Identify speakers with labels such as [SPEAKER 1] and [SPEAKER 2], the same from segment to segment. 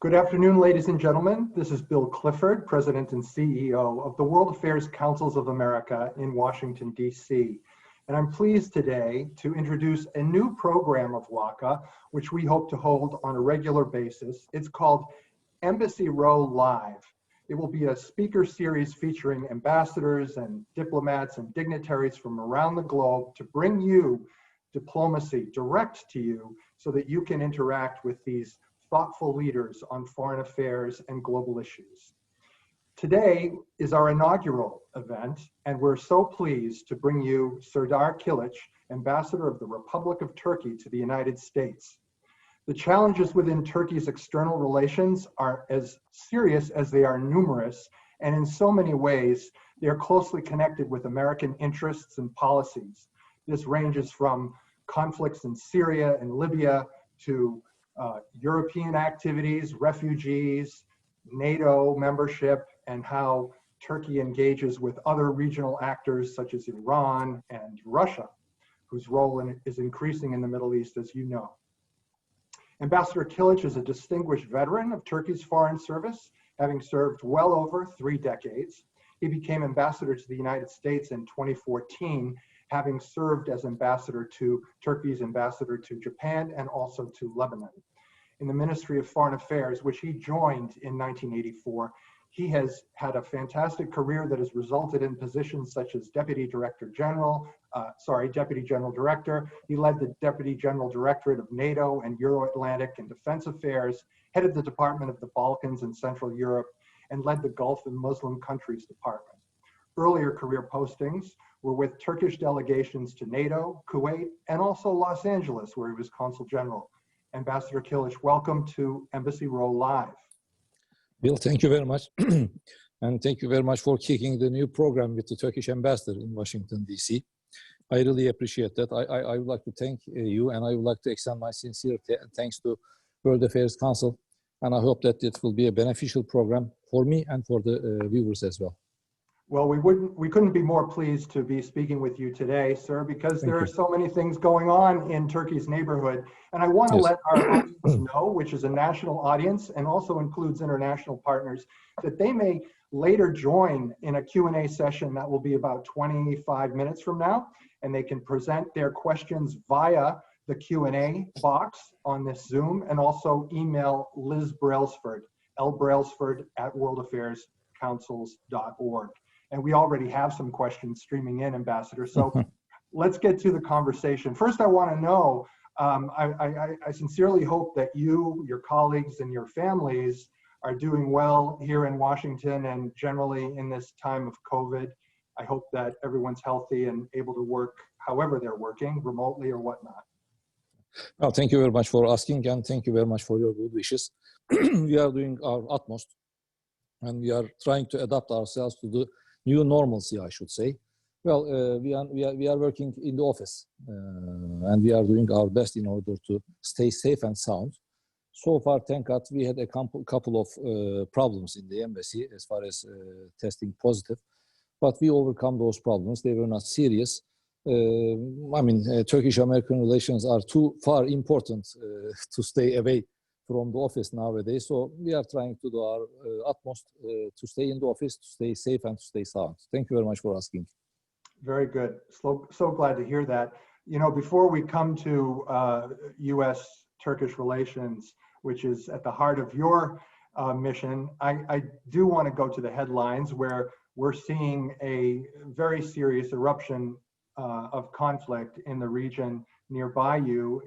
[SPEAKER 1] Good afternoon, ladies and gentlemen. This is Bill Clifford, President and CEO of the World Affairs Councils of America in Washington, D.C. And I'm pleased today to introduce a new program of WACA, which we hope to hold on a regular basis. It's called Embassy Row Live. It will be a speaker series featuring ambassadors and diplomats and dignitaries from around the globe to bring you diplomacy direct to you so that you can interact with these thoughtful leaders on foreign affairs and global issues. Today is our inaugural event, and we're so pleased to bring you Serdar Kılıç, Ambassador of the Republic of Turkey to the United States. The challenges within Turkey's external relations are as serious as they are numerous, and in so many ways, they are closely connected with American interests and policies. This ranges from conflicts in Syria and Libya to European activities, refugees, NATO membership, and how Turkey engages with other regional actors such as Iran and Russia, whose role is increasing in the Middle East, as you know. Ambassador Killich is a distinguished veteran of Turkey's foreign service, having served well over 3 decades. He became ambassador to the United States in 2014, having served as Turkey's ambassador to Japan and also to Lebanon. In the Ministry of Foreign Affairs, which he joined in 1984, he has had a fantastic career that has resulted in positions such as Deputy General Director. He led the Deputy General Directorate of NATO and Euro-Atlantic and Defense Affairs, headed the Department of the Balkans and Central Europe, and led the Gulf and Muslim Countries Department. Earlier career postings were with Turkish delegations to NATO, Kuwait, and also Los Angeles, where he was Consul General. Ambassador Killich, welcome to Embassy Row Live.
[SPEAKER 2] Bill, thank you very much. And thank you very much for kicking the new program with the Turkish ambassador in Washington, D.C. I really appreciate that. I would like to thank you, and I would like to extend my sincere thanks to World Affairs Council. And I hope that it will be a beneficial program for me and for the viewers as well.
[SPEAKER 1] Well, we couldn't be more pleased to be speaking with you today, sir, because there are so many things going on in Turkey's neighborhood. And I want to let our audience know, which is a national audience and also includes international partners, that they may later join in a Q&A session that will be about 25 minutes from now. And they can present their questions via the Q&A box on this Zoom, and also email Liz Brailsford, lbrailsford@worldaffairscouncils.org. And we already have some questions streaming in, Ambassador. So let's get to the conversation. First, I want to know, I sincerely hope that you, your colleagues, and your families are doing well here in Washington and generally in this time of COVID. I hope that everyone's healthy and able to work however they're working, remotely or whatnot.
[SPEAKER 2] Well, thank you very much for asking, and thank you very much for your good wishes. We are doing our utmost, and we are trying to adapt ourselves to the new normalcy, I should say. Well, we are working in the office, and we are doing our best in order to stay safe and sound. So far, thank God, we had a couple of problems in the embassy as far as testing positive, but we overcome those problems. They were not serious. Turkish-American relations are too far important to stay away from the office nowadays. So we are trying to do our utmost to stay in the office, to stay safe and to stay sound. Thank you very much for asking.
[SPEAKER 1] Very good. So glad to hear that. You know, before we come to U.S.-Turkish relations, which is at the heart of your mission, I do want to go to the headlines where we're seeing a very serious eruption of conflict in the region nearby you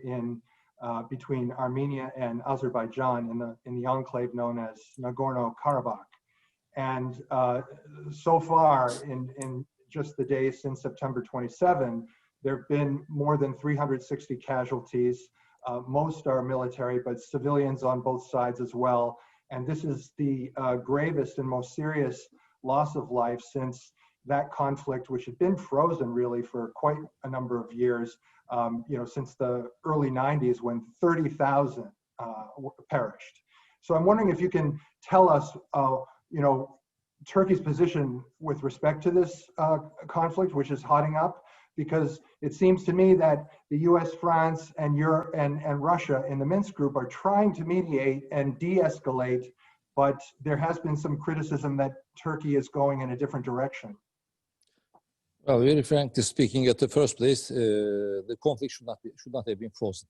[SPEAKER 1] between Armenia and Azerbaijan in the enclave known as Nagorno-Karabakh. And so far, in just the days since September 27, there have been more than 360 casualties. Most are military, but civilians on both sides as well. And this is the gravest and most serious loss of life since that conflict, which had been frozen really for quite a number of years, since the early 90s when 30,000 perished. So I'm wondering if you can tell us, Turkey's position with respect to this conflict, which is hotting up, because it seems to me that the US, France, and Europe and Russia in the Minsk group are trying to mediate and de-escalate, but there has been some criticism that Turkey is going in a different direction.
[SPEAKER 2] Well, very frankly speaking, at the first place, the conflict should not have been frozen.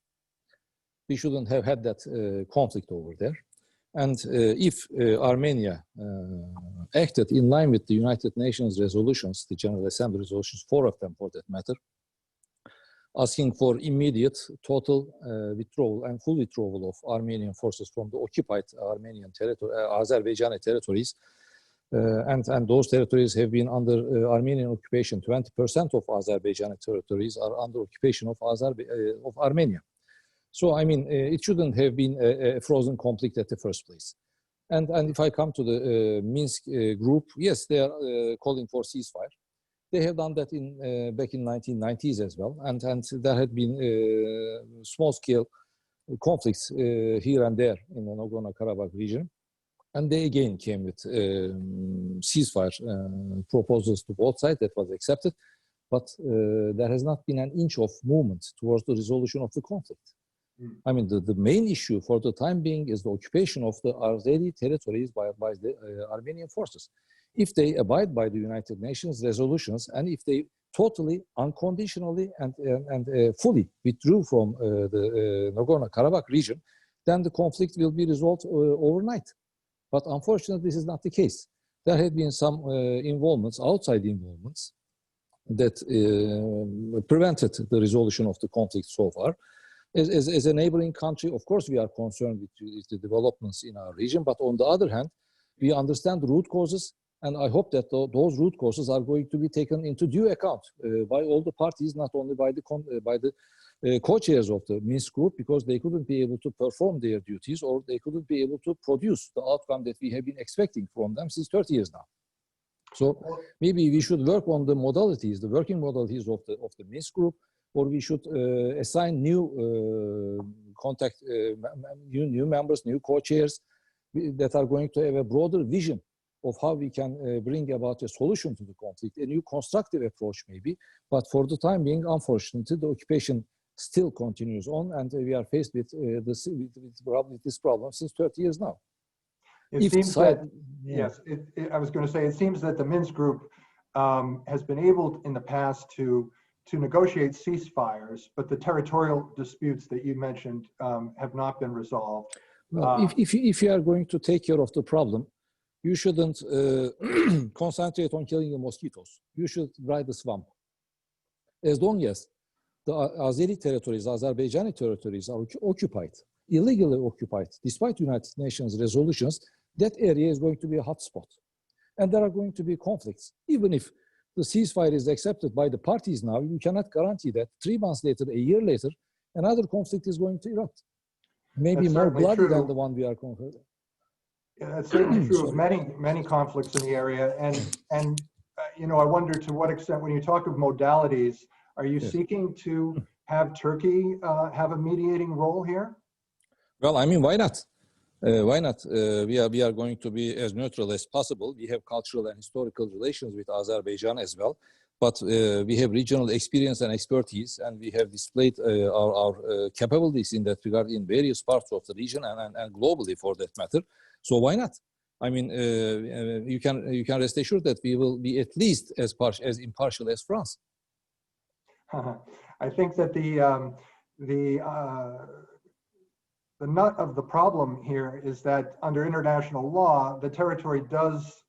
[SPEAKER 2] We shouldn't have had that conflict over there. And if Armenia acted in line with the United Nations resolutions, the General Assembly resolutions, 4 of them for that matter, asking for immediate total withdrawal and full withdrawal of Armenian forces from the occupied Armenian territory, Azerbaijani territories, and those territories have been under Armenian occupation. 20% of Azerbaijani territories are under occupation of Armenia. So, I mean, it shouldn't have been a frozen conflict at the first place. And if I come to the Minsk group, yes, they are calling for ceasefire. They have done that back in 1990s as well. And there had been small-scale conflicts here and there in the Nagorno-Karabakh region. And they again came with ceasefire proposals to both sides that was accepted. But there has not been an inch of movement towards the resolution of the conflict. I mean, the main issue for the time being is the occupation of the Azeri territories by the Armenian forces. If they abide by the United Nations resolutions, and if they totally, unconditionally, and fully withdrew from the Nagorno-Karabakh region, then the conflict will be resolved overnight. But unfortunately, this is not the case. There have been some involvements, outside involvements, that prevented the resolution of the conflict so far. As a neighboring country, of course, we are concerned with the developments in our region, but on the other hand, we understand the root causes, and I hope that those root causes are going to be taken into due account by all the parties, not only by the co-chairs of the Minsk group, because they couldn't be able to perform their duties, or they couldn't be able to produce the outcome that we have been expecting from them since 30 years now. So maybe we should work on the modalities, the working modalities of the Minsk group, or we should assign new new members, new co-chairs that are going to have a broader vision of how we can bring about a solution to the conflict, a new constructive approach maybe. But for the time being, unfortunately, the occupation still continues on, and we are faced with this problem since 30 years now.
[SPEAKER 1] It seems that, yes, I was going to say, it seems that the Minsk group has been able in the past to negotiate ceasefires, but the territorial disputes that you mentioned have not been resolved.
[SPEAKER 2] Well, if you are going to take care of the problem, you shouldn't concentrate on killing the mosquitoes. You should dry the swamp. As long as the Azeri territories, Azerbaijani territories are occupied, illegally occupied, despite United Nations resolutions, that area is going to be a hot spot. And there are going to be conflicts. Even if the ceasefire is accepted by the parties now, you cannot guarantee that 3 months later, a year later, another conflict is going to erupt. Maybe more bloody than the one we are conquering.
[SPEAKER 1] Yeah, that's certainly true of many conflicts in the area. And you know, I wonder to what extent, when you talk of modalities, are you seeking to have Turkey have a mediating role here?
[SPEAKER 2] Well, I mean, why not? Why not? We are going to be as neutral as possible. We have cultural and historical relations with Azerbaijan as well, but we have regional experience and expertise, and we have displayed our capabilities in that regard in various parts of the region and globally, for that matter. So why not? I mean, you can rest assured that we will be at least as impartial as France.
[SPEAKER 1] I think that the nut of the problem here is that under international law, the territory does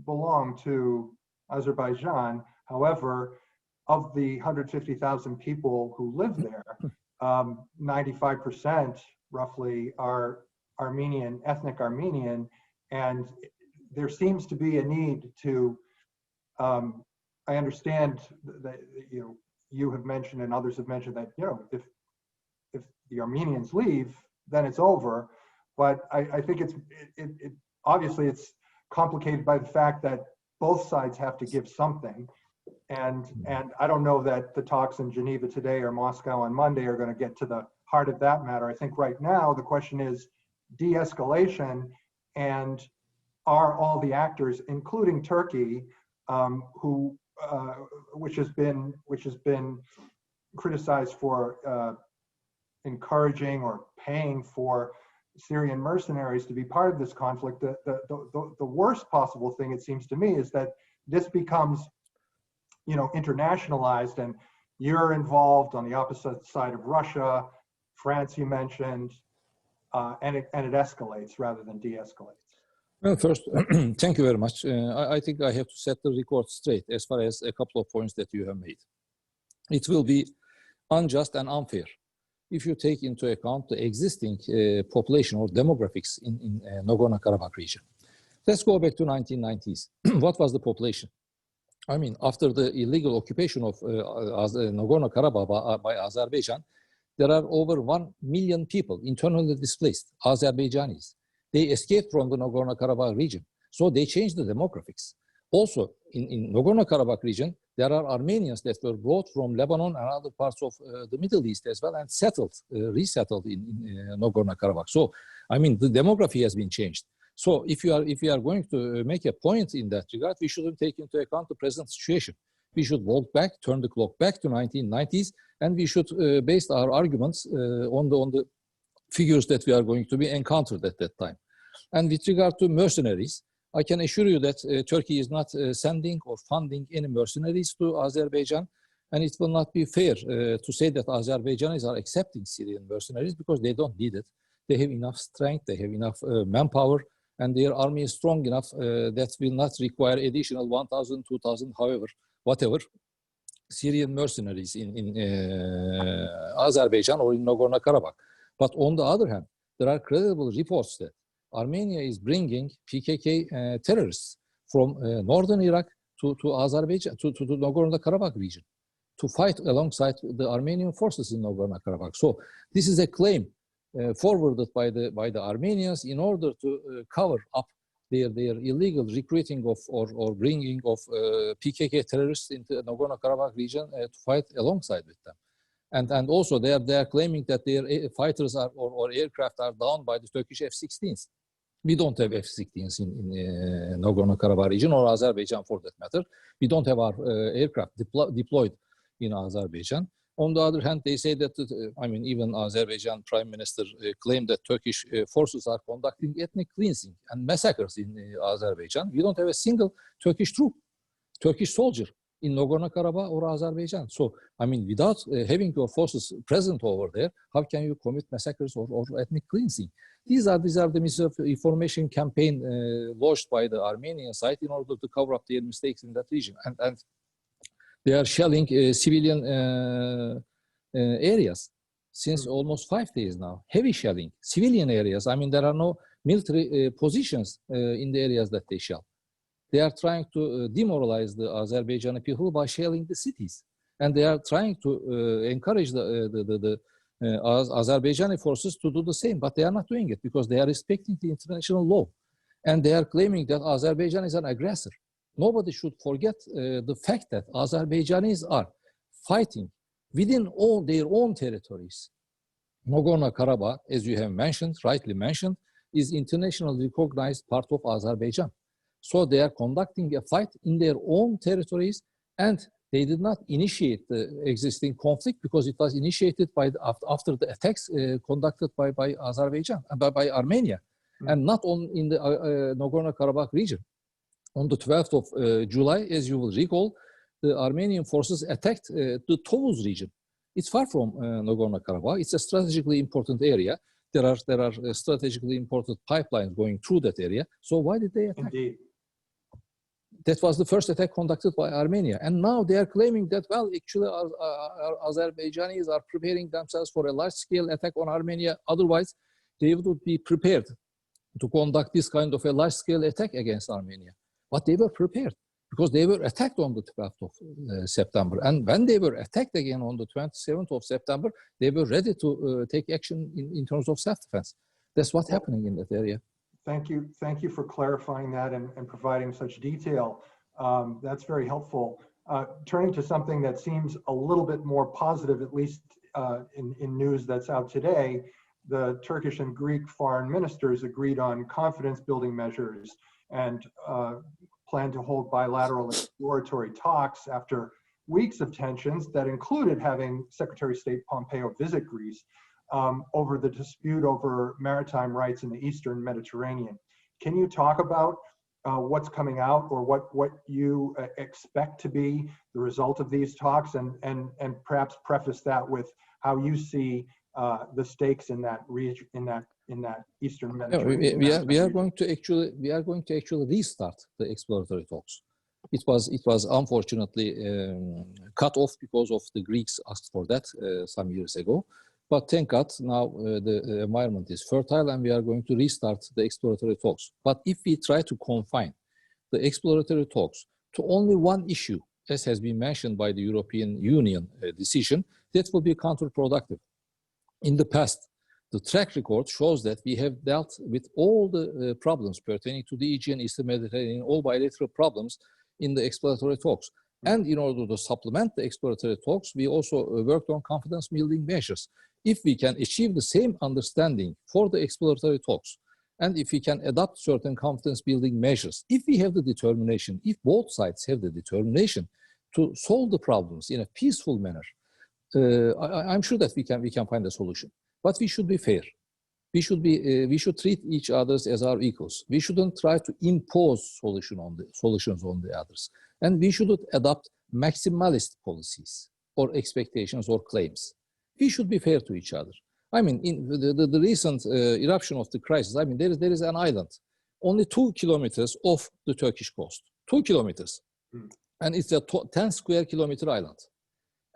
[SPEAKER 1] belong to Azerbaijan. However, of the 150,000 people who live there, 95% roughly are Armenian, ethnic Armenian, and there seems to be a need to, I understand that you have mentioned and others have mentioned that, you know, if the Armenians leave, then it's over. But I think obviously it's complicated by the fact that both sides have to give something. And I don't know that the talks in Geneva today or Moscow on Monday are going to get to the heart of that matter. I think right now the question is de-escalation, and are all the actors, including Turkey, who which has been criticized for encouraging or paying for Syrian mercenaries to be part of this conflict. The worst possible thing, it seems to me, is that this becomes, internationalized, and you're involved on the opposite side of Russia, France you mentioned, and it escalates rather than de-escalates.
[SPEAKER 2] Well, first, thank you very much. I think I have to set the record straight as far as a couple of points that you have made. It will be unjust and unfair if you take into account the existing population or demographics in Nagorno-Karabakh region. Let's go back to 1990s. What was the population? I mean, after the illegal occupation of Nagorno-Karabakh by Azerbaijan, there are over 1 million people internally displaced, Azerbaijanis. They escaped from the Nagorno-Karabakh region, so they changed the demographics. Also, in Nagorno-Karabakh region, there are Armenians that were brought from Lebanon and other parts of the Middle East as well and resettled in Nagorno-Karabakh. So, I mean, the demography has been changed. So, if you are going to make a point in that regard, we shouldn't take into account the present situation. We should walk back, turn the clock back to 1990s, and we should base our arguments on the figures that we are going to be encountered at that time. And with regard to mercenaries, I can assure you that Turkey is not sending or funding any mercenaries to Azerbaijan, and it will not be fair to say that Azerbaijanis are accepting Syrian mercenaries because they don't need it. They have enough strength, they have enough manpower, and their army is strong enough that will not require additional 1,000, 2,000, however, whatever, Syrian mercenaries in Azerbaijan or in Nagorno-Karabakh. But on the other hand, there are credible reports that Armenia is bringing PKK terrorists from northern Iraq to Azerbaijan, to the Nagorno-Karabakh region, to fight alongside the Armenian forces in Nagorno-Karabakh. So this is a claim forwarded by the Armenians in order to cover up their illegal recruiting of or bringing of PKK terrorists into the Nagorno-Karabakh region to fight alongside with them. And also they are claiming that their fighters are or aircraft are down by the Turkish F-16s. We don't have F-16s in Nagorno-Karabakh region or Azerbaijan for that matter. We don't have our aircraft deployed in Azerbaijan. On the other hand, they say that, even Azerbaijan Prime Minister claimed that Turkish forces are conducting ethnic cleansing and massacres in Azerbaijan. We don't have a single Turkish troop, Turkish soldier in Nagorno-Karabakh or Azerbaijan. So, without having your forces present over there, how can you commit massacres or ethnic cleansing? These are the misinformation campaign launched by the Armenian side in order to cover up their mistakes in that region. And they are shelling civilian areas since almost 5 days now. Heavy shelling, civilian areas. There are no military positions in the areas that they shell. They are trying to demoralize the Azerbaijani people by shelling the cities. And they are trying to encourage the Azerbaijani forces to do the same, but they are not doing it because they are respecting the international law. And they are claiming that Azerbaijan is an aggressor. Nobody should forget the fact that Azerbaijanis are fighting within all their own territories. Nagorno-Karabakh, as you have mentioned, rightly mentioned, is internationally recognized part of Azerbaijan. So they are conducting a fight in their own territories, and they did not initiate the existing conflict because it was initiated after the attacks conducted by Azerbaijan, by Armenia, and not in the Nagorno-Karabakh region. On the 12th of July, as you will recall, the Armenian forces attacked the Tovuz region. It's far from Nagorno-Karabakh. It's a strategically important area. There are strategically important pipelines going through that area. So why did they attack?
[SPEAKER 1] Indeed.
[SPEAKER 2] That was the first attack conducted by Armenia. And now they are claiming that, well, actually, Azerbaijanis are preparing themselves for a large-scale attack on Armenia. Otherwise, they would be prepared to conduct this kind of a large-scale attack against Armenia. But they were prepared because they were attacked on the 12th of September. And when they were attacked again on the 27th of September, they were ready to take action in terms of self-defense. That's what's happening in that area.
[SPEAKER 1] Thank you for clarifying that and providing such detail. That's very helpful. Turning to something that seems a little bit more positive, at least in news that's out today, the Turkish and Greek foreign ministers agreed on confidence building measures and plan to hold bilateral exploratory talks after weeks of tensions that included having Secretary of State Pompeo visit Greece over the dispute over maritime rights in the Eastern Mediterranean. Can you talk about what's coming out, or what you expect to be the result of these talks, and perhaps preface that with how you see the stakes in that region, in that Eastern Mediterranean?
[SPEAKER 2] We are going to actually restart the exploratory talks. It was unfortunately cut off because of the Greeks asked for that some years ago. But thank God now the environment is fertile and we are going to restart the exploratory talks. But if we try to confine the exploratory talks to only one issue, as has been mentioned by the European Union decision, that will be counterproductive. In the past, the track record shows that we have dealt with all the problems pertaining to the Aegean, Eastern Mediterranean, all bilateral problems in the exploratory talks. And in order to supplement the exploratory talks, we also worked on confidence building measures. If we can achieve the same understanding for the exploratory talks, and if we can adopt certain confidence building measures, if we have the determination, if both sides have the determination to solve the problems in a peaceful manner, I'm sure that we can find a solution. But we should be fair. We should treat each other as our equals. We shouldn't try to impose solutions on the others. And we shouldn't adopt maximalist policies or expectations or claims. We should be fair to each other. I mean, in the recent eruption of the crisis, I mean, there is an island, only 2 kilometers off the Turkish coast, 2 kilometers. And it's a 10 square kilometer island.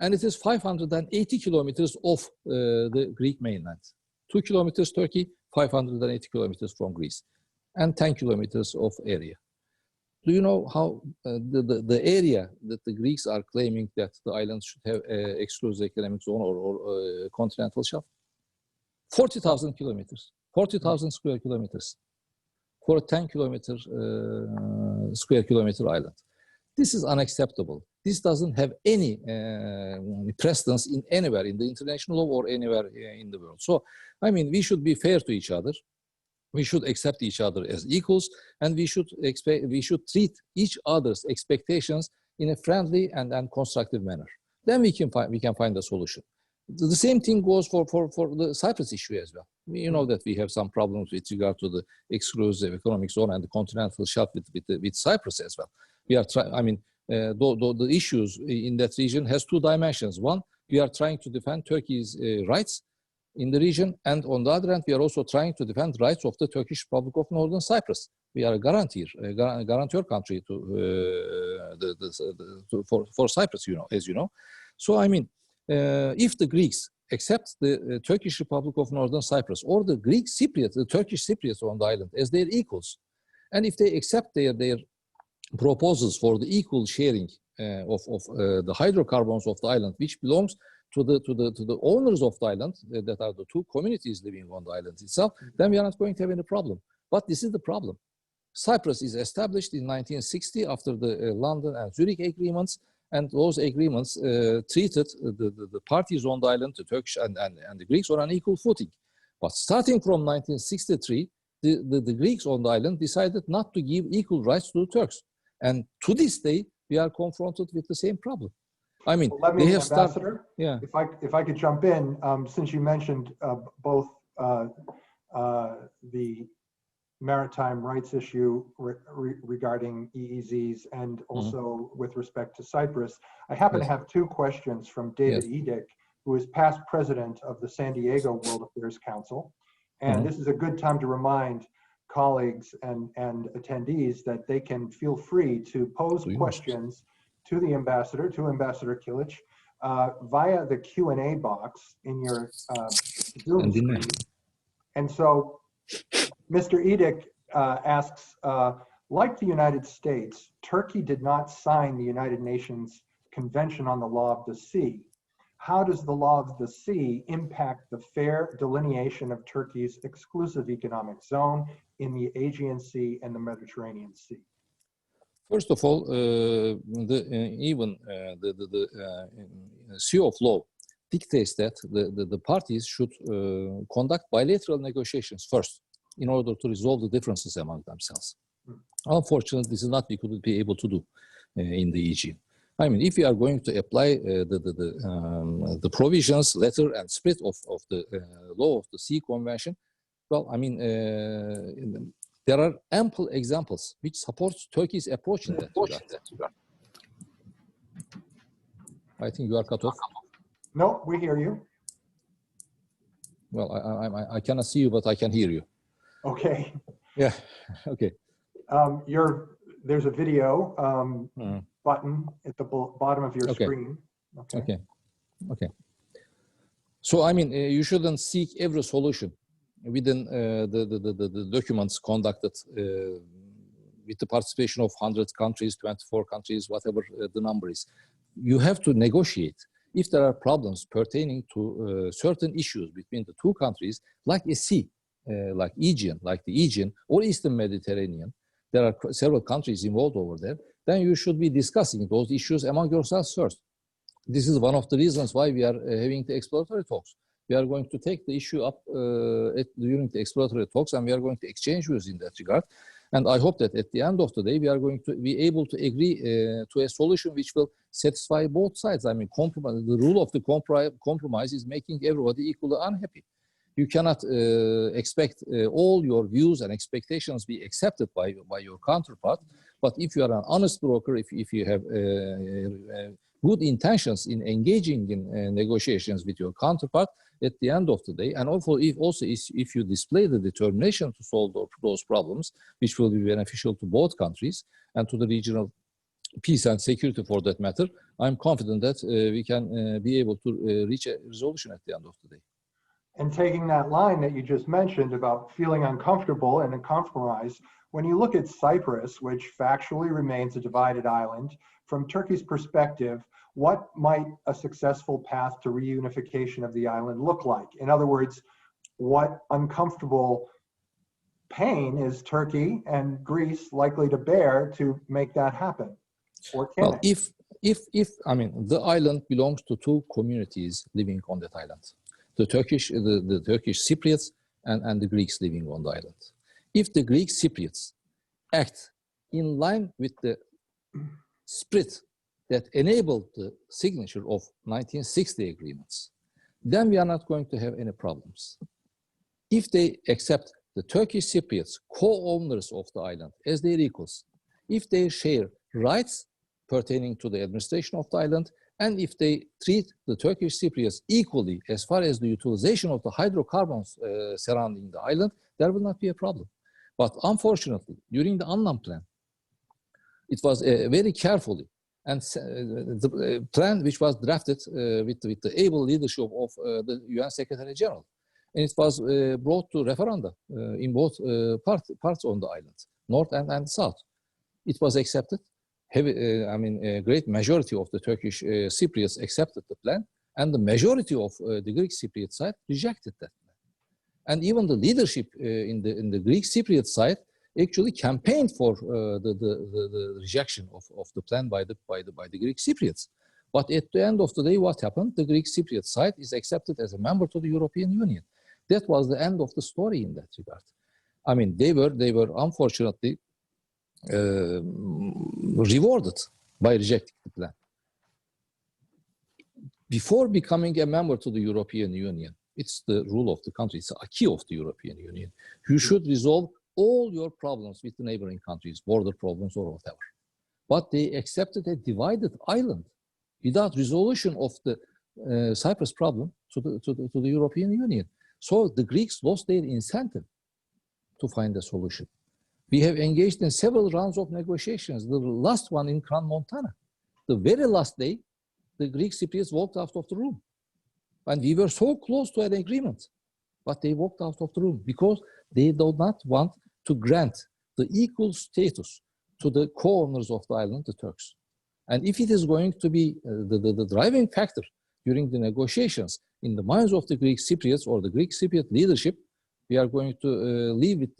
[SPEAKER 2] And it is 580 kilometers off the Greek mainland. 2 kilometers Turkey, 580 kilometers from Greece, and 10 kilometers of area. Do you know how the area that the Greeks are claiming that the islands should have exclusive economic zone or continental shelf? 40,000 kilometers, 40,000 square kilometers for a 10 square kilometer island. This is unacceptable. This doesn't have any precedence in anywhere in the international law or anywhere in the world. So, I mean, we should be fair to each other. We should accept each other as equals, and we should treat each other's expectations in a friendly and constructive manner. Then we can find a solution. The same thing goes for the Cyprus issue as well. You know that we have some problems with regard to the exclusive economic zone and the continental shelf with Cyprus as well. We are the issues in that region has two dimensions. One, we are trying to defend Turkey's rights in the region, and on the other hand, we are also trying to defend rights of the Turkish Republic of Northern Cyprus. We are a guarantor country for Cyprus, as you know. So, I mean, if the Greeks accept the Turkish Republic of Northern Cyprus or the Greek Cypriots, the Turkish Cypriots on the island as their equals, and if they accept their proposals for the equal sharing of the hydrocarbons of the island, which belongs to the owners of the island, that are the two communities living on the island itself, then we are not going to have any problem. But this is the problem. Cyprus is established in 1960 after the London and Zurich agreements, and those agreements treated the parties on the island, the Turkish and the Greeks, on an equal footing. But starting from 1963, the Greeks on the island decided not to give equal rights to the Turks. And to this day, we are confronted with the same problem. I mean,
[SPEAKER 1] well,
[SPEAKER 2] they have
[SPEAKER 1] Ambassador,
[SPEAKER 2] yeah.
[SPEAKER 1] If I could jump in, since you mentioned both the maritime rights issue regarding EEZs and also with respect to Cyprus, I happen to have two questions from David Edick, who is past president of the San Diego World Affairs Council. And this is a good time to remind colleagues and attendees that they can feel free to pose questions to the ambassador, to Ambassador Killich, via the Q&A box in your Zoom screen. And so Mr. Edick asks, like the United States, Turkey did not sign the United Nations Convention on the Law of the Sea. How does the law of the sea impact the fair delineation of Turkey's exclusive economic zone in the Aegean Sea and the Mediterranean Sea?
[SPEAKER 2] First of all, the Sea of Law dictates that the parties should conduct bilateral negotiations first in order to resolve the differences among themselves. Unfortunately, this is not we could be able to do in the Aegean. I mean, if we are going to apply the provisions, letter and spirit of the law of the Sea Convention, well, I mean, there are ample examples which supports Turkey's approach in that regard. I think you are cut off.
[SPEAKER 1] No, we hear you.
[SPEAKER 2] Well, I cannot see you, but I can hear you.
[SPEAKER 1] Okay.
[SPEAKER 2] Yeah. Okay.
[SPEAKER 1] There's a video button at the bottom of your screen.
[SPEAKER 2] Okay. So, I mean, you shouldn't seek every solution within the documents conducted with the participation of 100 countries, 24 countries, whatever the number is. You have to negotiate. If there are problems pertaining to certain issues between the two countries, like a sea, like the Aegean or Eastern Mediterranean, there are several countries involved over there, then you should be discussing those issues among yourselves first. This is one of the reasons why we are having the exploratory talks. We are going to take the issue up during the exploratory talks, and we are going to exchange views in that regard. And I hope that at the end of the day, we are going to be able to agree to a solution which will satisfy both sides. I mean, the rule of the compromise is making everybody equally unhappy. You cannot expect all your views and expectations be accepted by your counterpart. But if you are an honest broker, if you have good intentions in engaging in negotiations with your counterpart, at the end of the day, and also if you display the determination to solve those problems, which will be beneficial to both countries and to the regional peace and security for that matter, I'm confident that we can be able to reach a resolution at the end of the day.
[SPEAKER 1] And taking that line that you just mentioned about feeling uncomfortable and a compromise, when you look at Cyprus, which factually remains a divided island, from Turkey's perspective, what might a successful path to reunification of the island look like? In other words, what uncomfortable pain is Turkey and Greece likely to bear to make that happen? Or can it?
[SPEAKER 2] If I mean, the island belongs to two communities living on that island. The Turkish Cypriots and the Greeks living on the island. If the Greek Cypriots act in line with the spirit that enabled the signature of 1960 agreements, then we are not going to have any problems. If they accept the Turkish Cypriots, co-owners of the island, as their equals, if they share rights pertaining to the administration of the island, and if they treat the Turkish Cypriots equally as far as the utilization of the hydrocarbons surrounding the island, there will not be a problem. But unfortunately, during the Annan Plan, it was very carefully, and the plan which was drafted with the able leadership of the UN Secretary General. And it was brought to referenda in both parts on the island, north and south. It was accepted. A great majority of the Turkish Cypriots accepted the plan, and the majority of the Greek Cypriot side rejected that plan. And even the leadership in the Greek Cypriot side actually campaigned for the rejection of the plan by the Greek Cypriots. But at the end of the day, what happened? The Greek Cypriot side is accepted as a member to the European Union. That was the end of the story in that regard. I mean, they were unfortunately rewarded by rejecting the plan. Before becoming a member to the European Union, it's the rule of the country, it's the acquis of the European Union. You should resolve all your problems with the neighboring countries, border problems or whatever. But they accepted a divided island without resolution of the Cyprus problem to the European Union. So the Greeks lost their incentive to find a solution. We have engaged in several rounds of negotiations, the last one in Crans-Montana. The very last day, the Greek Cypriots walked out of the room. And we were so close to an agreement, but they walked out of the room because they do not want to grant the equal status to the co-owners of the island, the Turks. And if it is going to be the driving factor during the negotiations in the minds of the Greek Cypriots or the Greek Cypriot leadership, we are going to live with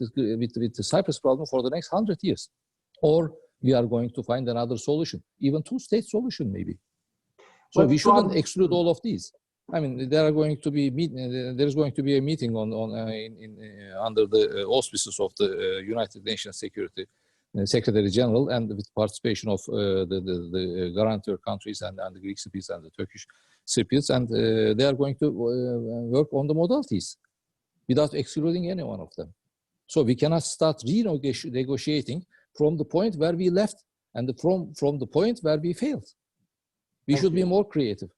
[SPEAKER 2] the Cyprus problem for the next 100 years. Or we are going to find another solution, even two-state solution maybe. So we shouldn't exclude all of these. I mean, there is going to be a meeting under the auspices of the United Nations Security Secretary General, and with participation of the guarantor countries and the Greek Cypriots and the Turkish Cypriots, and they are going to work on the modalities without excluding any one of them. So we cannot start renegotiating from the point where we left and from the point where we failed. We should be more creative.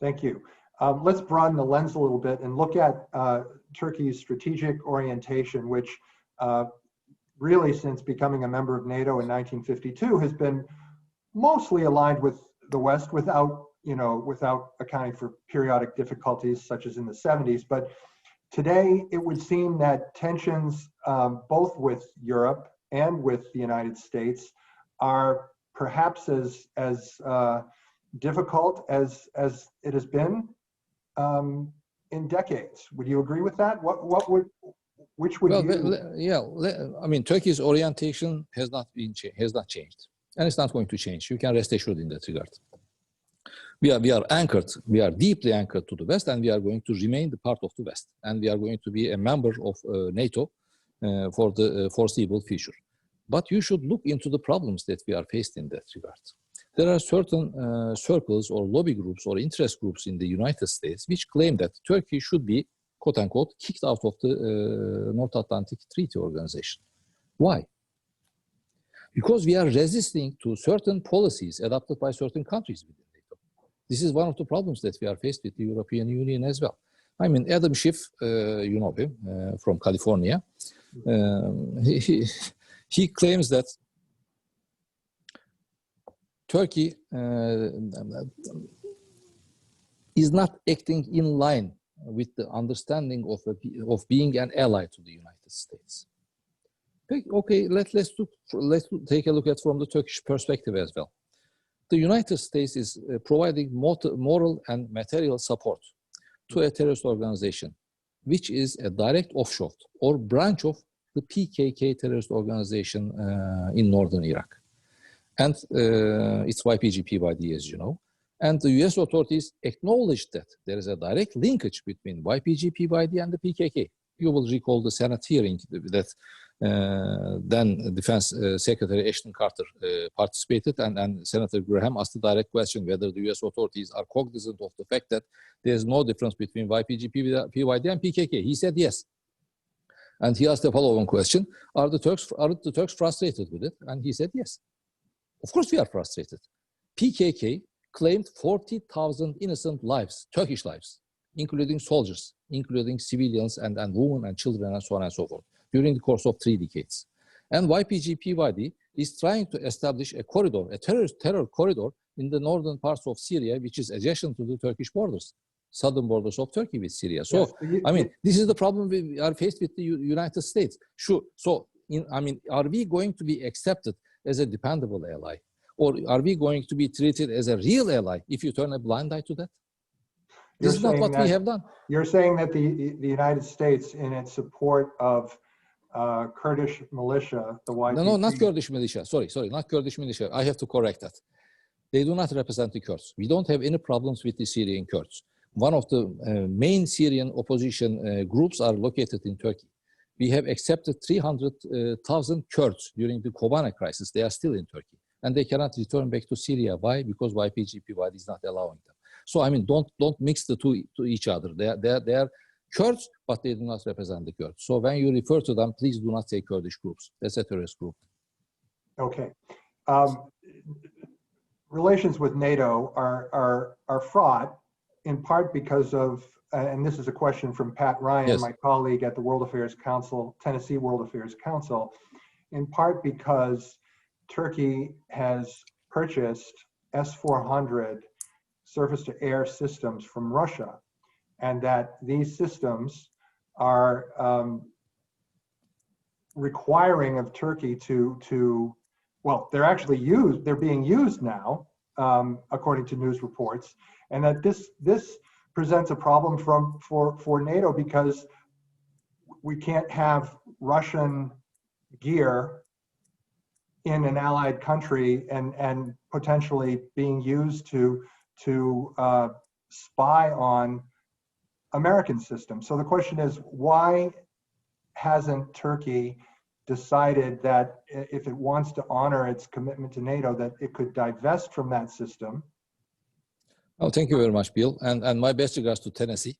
[SPEAKER 1] Thank you. Let's broaden the lens a little bit and look at Turkey's strategic orientation, which really since becoming a member of NATO in 1952 has been mostly aligned with the West without accounting for periodic difficulties such as in the 70s. But today it would seem that tensions both with Europe and with the United States are perhaps as difficult as it has been in decades. Would you agree with that? Which would
[SPEAKER 2] I mean, Turkey's orientation has not changed, and it's not going to change. You can rest assured in that regard. We are anchored. We are deeply anchored to the West, and we are going to remain the part of the West, and we are going to be a member of NATO for the foreseeable future. But you should look into the problems that we are faced in that regard. There are certain circles or lobby groups or interest groups in the United States which claim that Turkey should be, quote unquote, kicked out of the North Atlantic Treaty Organization. Why? Because we are resisting to certain policies adopted by certain countries within NATO. This is one of the problems that we are faced with the European Union as well. I mean, Adam Schiff, you know him, from California, he claims that Turkey is not acting in line with the understanding of being an ally to the United States. Okay, let's take a look at from the Turkish perspective as well. The United States is providing moral and material support to a terrorist organization, which is a direct offshoot or branch of the PKK terrorist organization in northern Iraq. And it's YPG-PYD, as you know. And the US authorities acknowledged that there is a direct linkage between YPG-PYD and the PKK. You will recall the Senate hearing that then Defense Secretary Ashton Carter participated, and Senator Graham asked the direct question whether the US authorities are cognizant of the fact that there's no difference between YPG-PYD and PKK. He said yes. And he asked the follow-on question, are the Turks frustrated with it? And he said yes. Of course we are frustrated. PKK claimed 40,000 innocent lives, Turkish lives, including soldiers, including civilians and women and children and so on and so forth, during the course of 3 decades. And YPG-PYD is trying to establish a corridor, a terror corridor in the northern parts of Syria, which is adjacent to the Turkish borders, southern borders of Turkey with Syria. So, yes, I mean, this is the problem we are faced with the United States. Sure. So, are we going to be accepted as a dependable ally? Or are we going to be treated as a real ally if you turn a blind eye to that? This is not what we have done.
[SPEAKER 1] You're saying that the United States, in its support of Kurdish militia, the YPG...
[SPEAKER 2] No, not Kurdish militia. Sorry, not Kurdish militia. I have to correct that. They do not represent the Kurds. We don't have any problems with the Syrian Kurds. One of the main Syrian opposition groups are located in Turkey. We have accepted 300,000 Kurds during the Kobane crisis. They are still in Turkey. And they cannot return back to Syria. Why? Because YPG-PYD is not allowing them. So, I mean, don't mix the two to each other. They are Kurds, but they do not represent the Kurds. So when you refer to them, please do not say Kurdish groups. That's a terrorist group.
[SPEAKER 1] Okay. Relations with NATO are fraught in part because of, and this is a question from Pat Ryan, yes, my colleague at the World Affairs Council, Tennessee World Affairs Council, in part because Turkey has purchased S-400 surface-to-air systems from Russia, and that these systems are requiring of Turkey to well, they're being used now, according to news reports, and that this presents a problem for NATO because we can't have Russian gear in an allied country and potentially being used to spy on American systems. So the question is, why hasn't Turkey decided that if it wants to honor its commitment to NATO, that it could divest from that system.
[SPEAKER 2] Oh, thank you very much, Bill. And my best regards to Tennessee.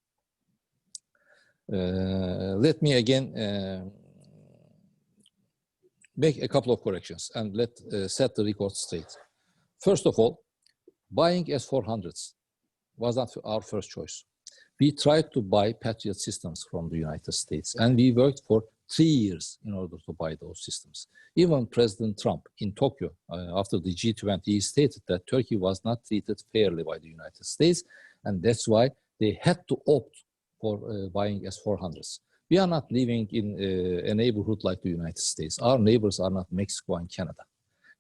[SPEAKER 2] Let me again make a couple of corrections and set the record straight. First of all, buying S-400s was not our first choice. We tried to buy Patriot systems from the United States, and we worked for 3 years in order to buy those systems. Even President Trump in Tokyo, after the G20, stated that Turkey was not treated fairly by the United States, and that's why they had to opt for buying S-400s. We are not living in a neighborhood like the United States. Our neighbors are not Mexico and Canada.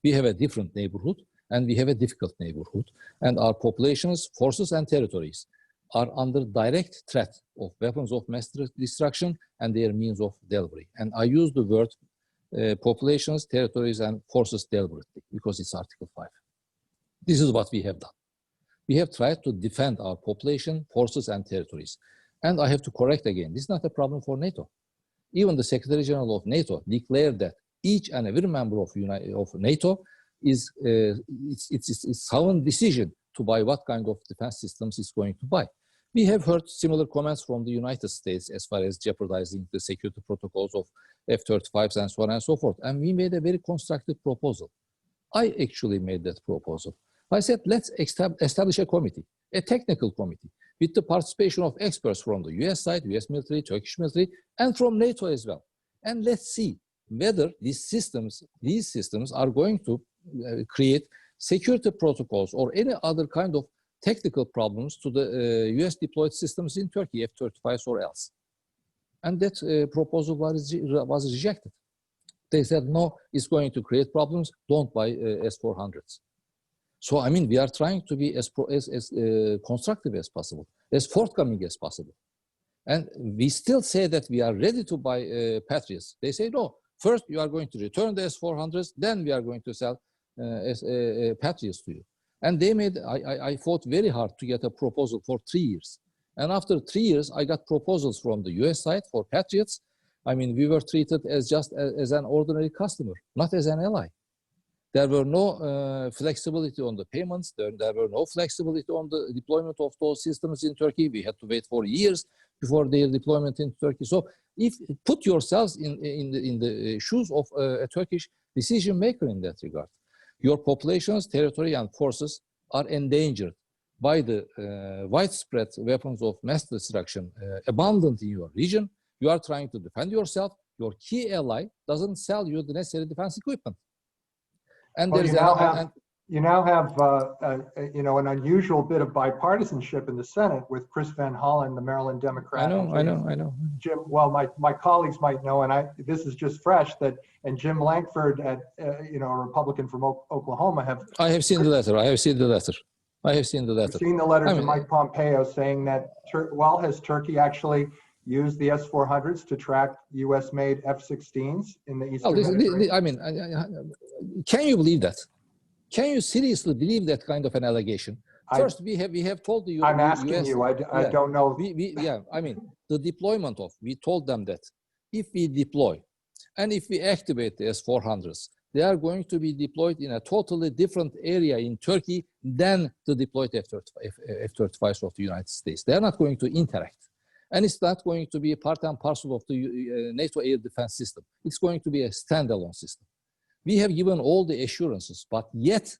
[SPEAKER 2] We have a different neighborhood, and we have a difficult neighborhood, and our populations, forces, and territories are under direct threat of weapons of mass destruction and their means of delivery. And I use the word populations, territories, and forces deliberately because it's Article 5. This is what we have done. We have tried to defend our population, forces, and territories. And I have to correct again, this is not a problem for NATO. Even the Secretary General of NATO declared that each and every member of NATO is it's sound decision to buy what kind of defense systems it's going to buy. We have heard similar comments from the United States as far as jeopardizing the security protocols of F-35s and so on and so forth. And we made a very constructive proposal. I actually made that proposal. I said, let's establish a committee, a technical committee, with the participation of experts from the US side, US military, Turkish military, and from NATO as well. And let's see whether these systems are going to create security protocols or any other kind of technical problems to the US deployed systems in Turkey, F-35s or else. And that proposal was rejected. They said, no, it's going to create problems, don't buy S-400s. So, I mean, we are trying to be as constructive as possible, as forthcoming as possible. And we still say that we are ready to buy Patriots. They say, no, first you are going to return the S-400s, then we are going to sell Patriots to you. And they made, I fought very hard to get a proposal for 3 years. And after 3 years, I got proposals from the US side for Patriots. I mean, we were treated as just as an ordinary customer, not as an ally. There were no flexibility on the payments. There were no flexibility on the deployment of those systems in Turkey. We had to wait for years before their deployment in Turkey. So if put yourselves in the shoes of a Turkish decision maker in that regard. Your populations, territory, and forces are endangered by the widespread weapons of mass destruction abundant in your region. You are trying to defend yourself. Your key ally doesn't sell you the necessary defense equipment. And
[SPEAKER 1] well, you now have you know, an unusual bit of bipartisanship in the Senate with Chris Van Hollen, the Maryland Democrat.
[SPEAKER 2] I know.
[SPEAKER 1] Jim, well, my colleagues might know, and this is just fresh, and Jim Lankford, you know, a Republican from Oklahoma,
[SPEAKER 2] I have seen the letter. I have seen the letter. You've seen the letter
[SPEAKER 1] to Mike Pompeo saying that, well, has Turkey actually used the S-400s to track U.S.-made F-16s in the Eastern Mediterranean?
[SPEAKER 2] I mean, can you believe that? Can you seriously believe that kind of an allegation? First, we have told the
[SPEAKER 1] I'm asking US, you. I don't know.
[SPEAKER 2] I mean, the deployment of, we told them that if we deploy and if we activate the S-400s, they are going to be deployed in a totally different area in Turkey than the deployed F-35s of the United States. They are not going to interact. And it's not going to be a part and parcel of the NATO air defense system. It's going to be a standalone system. We have given all the assurances, but yet,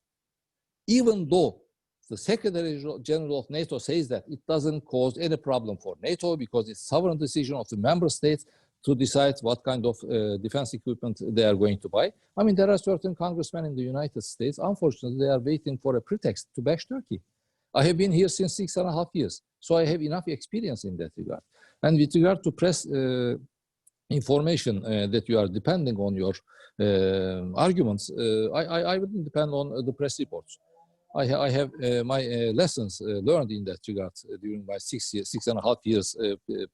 [SPEAKER 2] even though the Secretary General of NATO says that it doesn't cause any problem for NATO because it's sovereign decision of the member states to decide what kind of defense equipment they are going to buy. I mean, there are certain congressmen in the United States, unfortunately, they are waiting for a pretext to bash Turkey. I have been here since 6.5 years, so I have enough experience in that regard. And with regard to press information that you are depending on your arguments, I wouldn't depend on the press reports. I have my lessons learned in that regard during my 6.5 years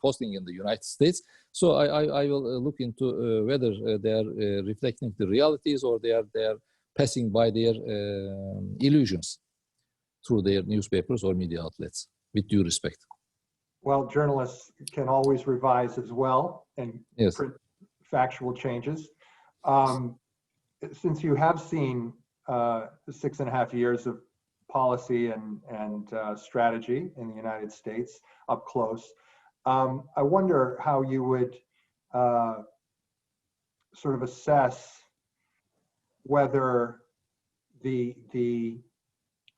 [SPEAKER 2] posting in the United States. So I will look into whether they are reflecting the realities or they are passing by their illusions through their newspapers or media outlets, with due respect.
[SPEAKER 1] Well, journalists can always revise as well and print factual changes. Since you have seen 6.5 years of policy and strategy in the United States up close, I wonder how you would sort of assess whether the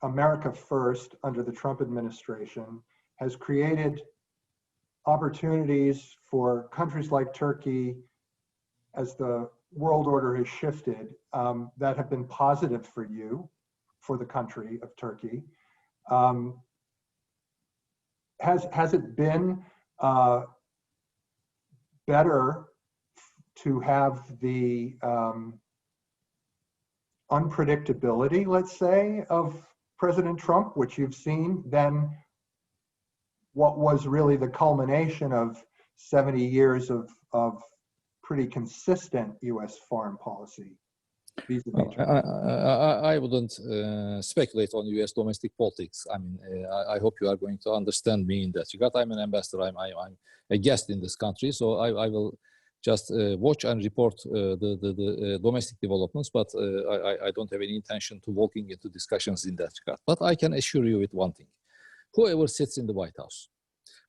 [SPEAKER 1] America First under the Trump administration has created opportunities for countries like Turkey, as the world order has shifted, that have been positive for you, for the country of Turkey. Has it been better to have the unpredictability, let's say, of President Trump, which you've seen, than what was really the culmination of 70 years of pretty consistent U.S. foreign policy?
[SPEAKER 2] I wouldn't speculate on U.S. domestic politics. I mean, I hope you are going to understand me in that regard. I'm an ambassador. I'm a guest in this country, so I will just watch and report the domestic developments, but I don't have any intention to walking into discussions in that regard. But I can assure you with one thing. Whoever sits in the White House,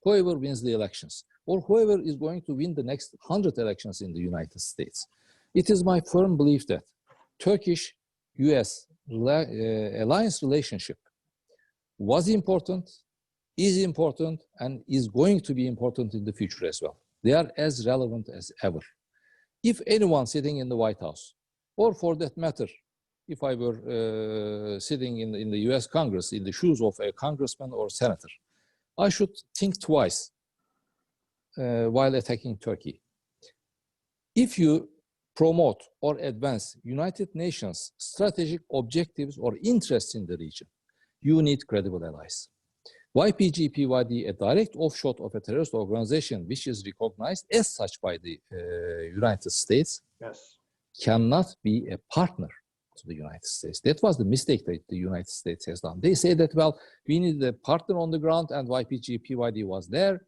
[SPEAKER 2] whoever wins the elections, or whoever is going to win the next 100 elections in the United States, it is my firm belief that Turkish-US alliance relationship was important, is important, and is going to be important in the future as well. They are as relevant as ever. If anyone sitting in the White House, or for that matter, if I were sitting in the US Congress in the shoes of a congressman or senator, I should think twice while attacking Turkey. If you promote or advance United Nations strategic objectives or interests in the region, you need credible allies. YPG-PYD, a direct offshoot of a terrorist organization which is recognized as such by the United States,
[SPEAKER 1] yes,
[SPEAKER 2] cannot be a partner to the United States. That was the mistake that the United States has done. They say that, well, we needed a partner on the ground and YPG-PYD was there.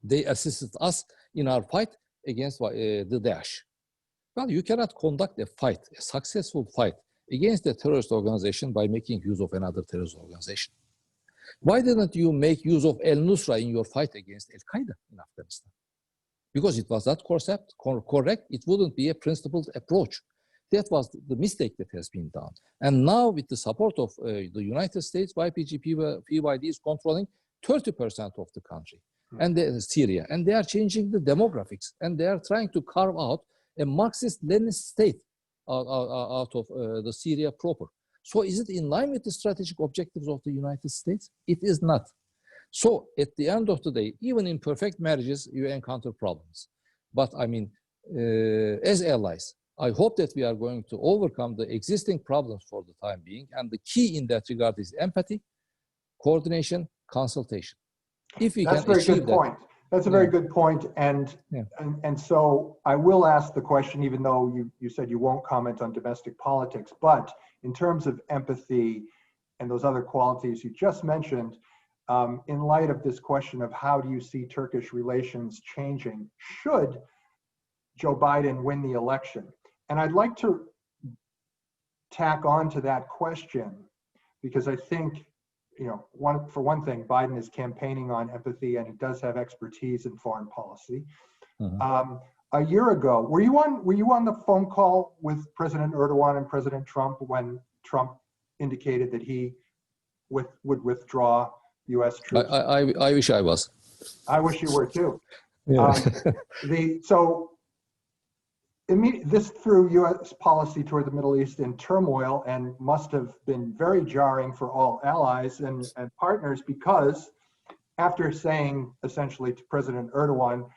[SPEAKER 2] They assisted us in our fight against the Daesh. Well, you cannot conduct a fight, a successful fight against a terrorist organization by making use of another terrorist organization. Why didn't you make use of al-Nusra in your fight against Al-Qaeda in Afghanistan? Because it was not correct, it wouldn't be a principled approach. That was the mistake that has been done. And now with the support of the United States, YPG-PYD is controlling 30% of the country and Syria. And they are changing the demographics and they are trying to carve out a Marxist-Leninist state out of the Syria proper. So is it in line with the strategic objectives of the United States? It is not. So at the end of the day, even in perfect marriages, you encounter problems. But I mean, as allies, I hope that we are going to overcome the existing problems for the time being. And the key in that regard is empathy, coordination, consultation. If we
[SPEAKER 1] That's
[SPEAKER 2] can
[SPEAKER 1] a very
[SPEAKER 2] achieve
[SPEAKER 1] good
[SPEAKER 2] that,
[SPEAKER 1] point. That's a very good point. And so I will ask the question, even though you said you won't comment on domestic politics, but in terms of empathy and those other qualities you just mentioned, in light of this question of how do you see Turkish relations changing should Joe Biden win the election? And I'd like to tack on to that question, because I think, for one thing, Biden is campaigning on empathy and he does have expertise in foreign policy. A year ago, were you on the phone call with President Erdogan and President Trump when Trump indicated that he would withdraw U.S. troops?
[SPEAKER 2] I wish I was.
[SPEAKER 1] I wish you were too.
[SPEAKER 2] Yeah.
[SPEAKER 1] This threw U.S. policy toward the Middle East in turmoil and must have been very jarring for all allies and partners, because after saying essentially to President Erdogan,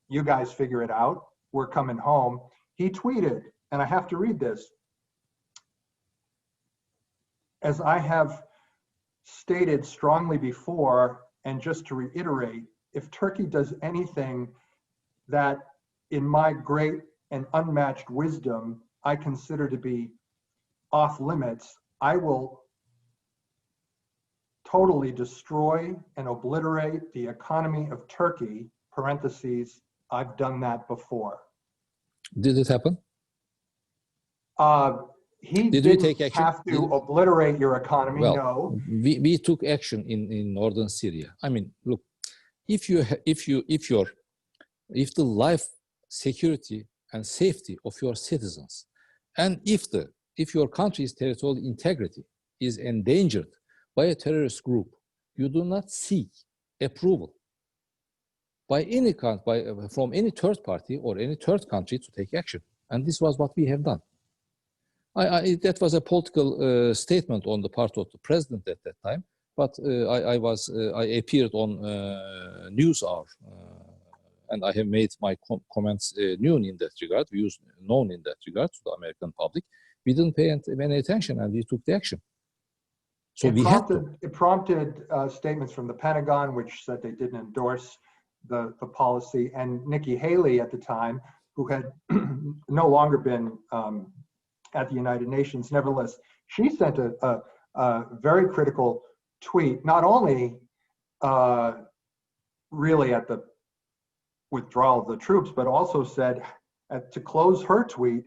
[SPEAKER 1] you guys figure it out, we're coming home, he tweeted, and I have to read this, as I have stated strongly before, and just to reiterate, if Turkey does anything that in my great and unmatched wisdom I consider to be off limits, I will totally destroy and obliterate the economy of Turkey, parentheses, I've done that before.
[SPEAKER 2] Did it happen?
[SPEAKER 1] He
[SPEAKER 2] Did we
[SPEAKER 1] didn't
[SPEAKER 2] take action?
[SPEAKER 1] have to obliterate your economy,
[SPEAKER 2] Well,
[SPEAKER 1] no.
[SPEAKER 2] we took action in northern Syria. I mean, look, if the life, security, and safety of your citizens, and if your country's territorial integrity is endangered by a terrorist group, you do not seek approval from any third party or any third country to take action. And this was what we have done. That was a political statement on the part of the president at that time, but I appeared on NewsHour, and I have made my comments known in that regard, views known in that regard to the American public. We didn't pay any attention, and we took the action. So
[SPEAKER 1] it prompted statements from the Pentagon, which said they didn't endorse the policy, and Nikki Haley at the time, who had no longer been at the United Nations. Nevertheless, she sent a very critical tweet, not only really at the withdrawal of the troops, but also said, to close her tweet,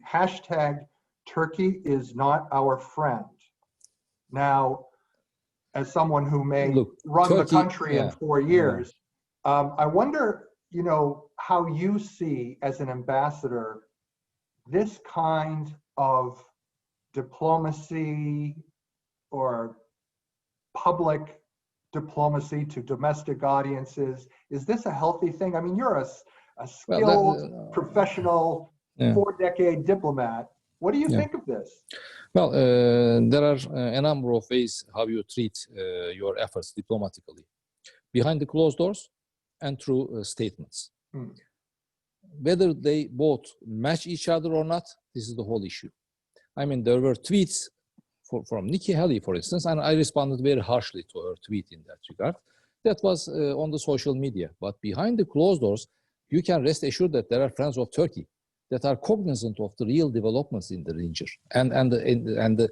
[SPEAKER 1] #Turkey is not our friend. Now, as someone who may run Turkey, the country in 4 years, I wonder, how you see as an ambassador this kind of diplomacy or public diplomacy to domestic audiences. Is this a healthy thing? I mean, you're a skilled, professional, 4-decade diplomat. What do you think of this?
[SPEAKER 2] Well, there are a number of ways how you treat your efforts diplomatically. Behind the closed doors and through statements. Whether they both match each other or not, this is the whole issue. I mean, there were tweets from Nikki Haley, for instance, and I responded very harshly to her tweet in that regard. That was on the social media. But behind the closed doors, you can rest assured that there are friends of Turkey that are cognizant of the real developments in the region and the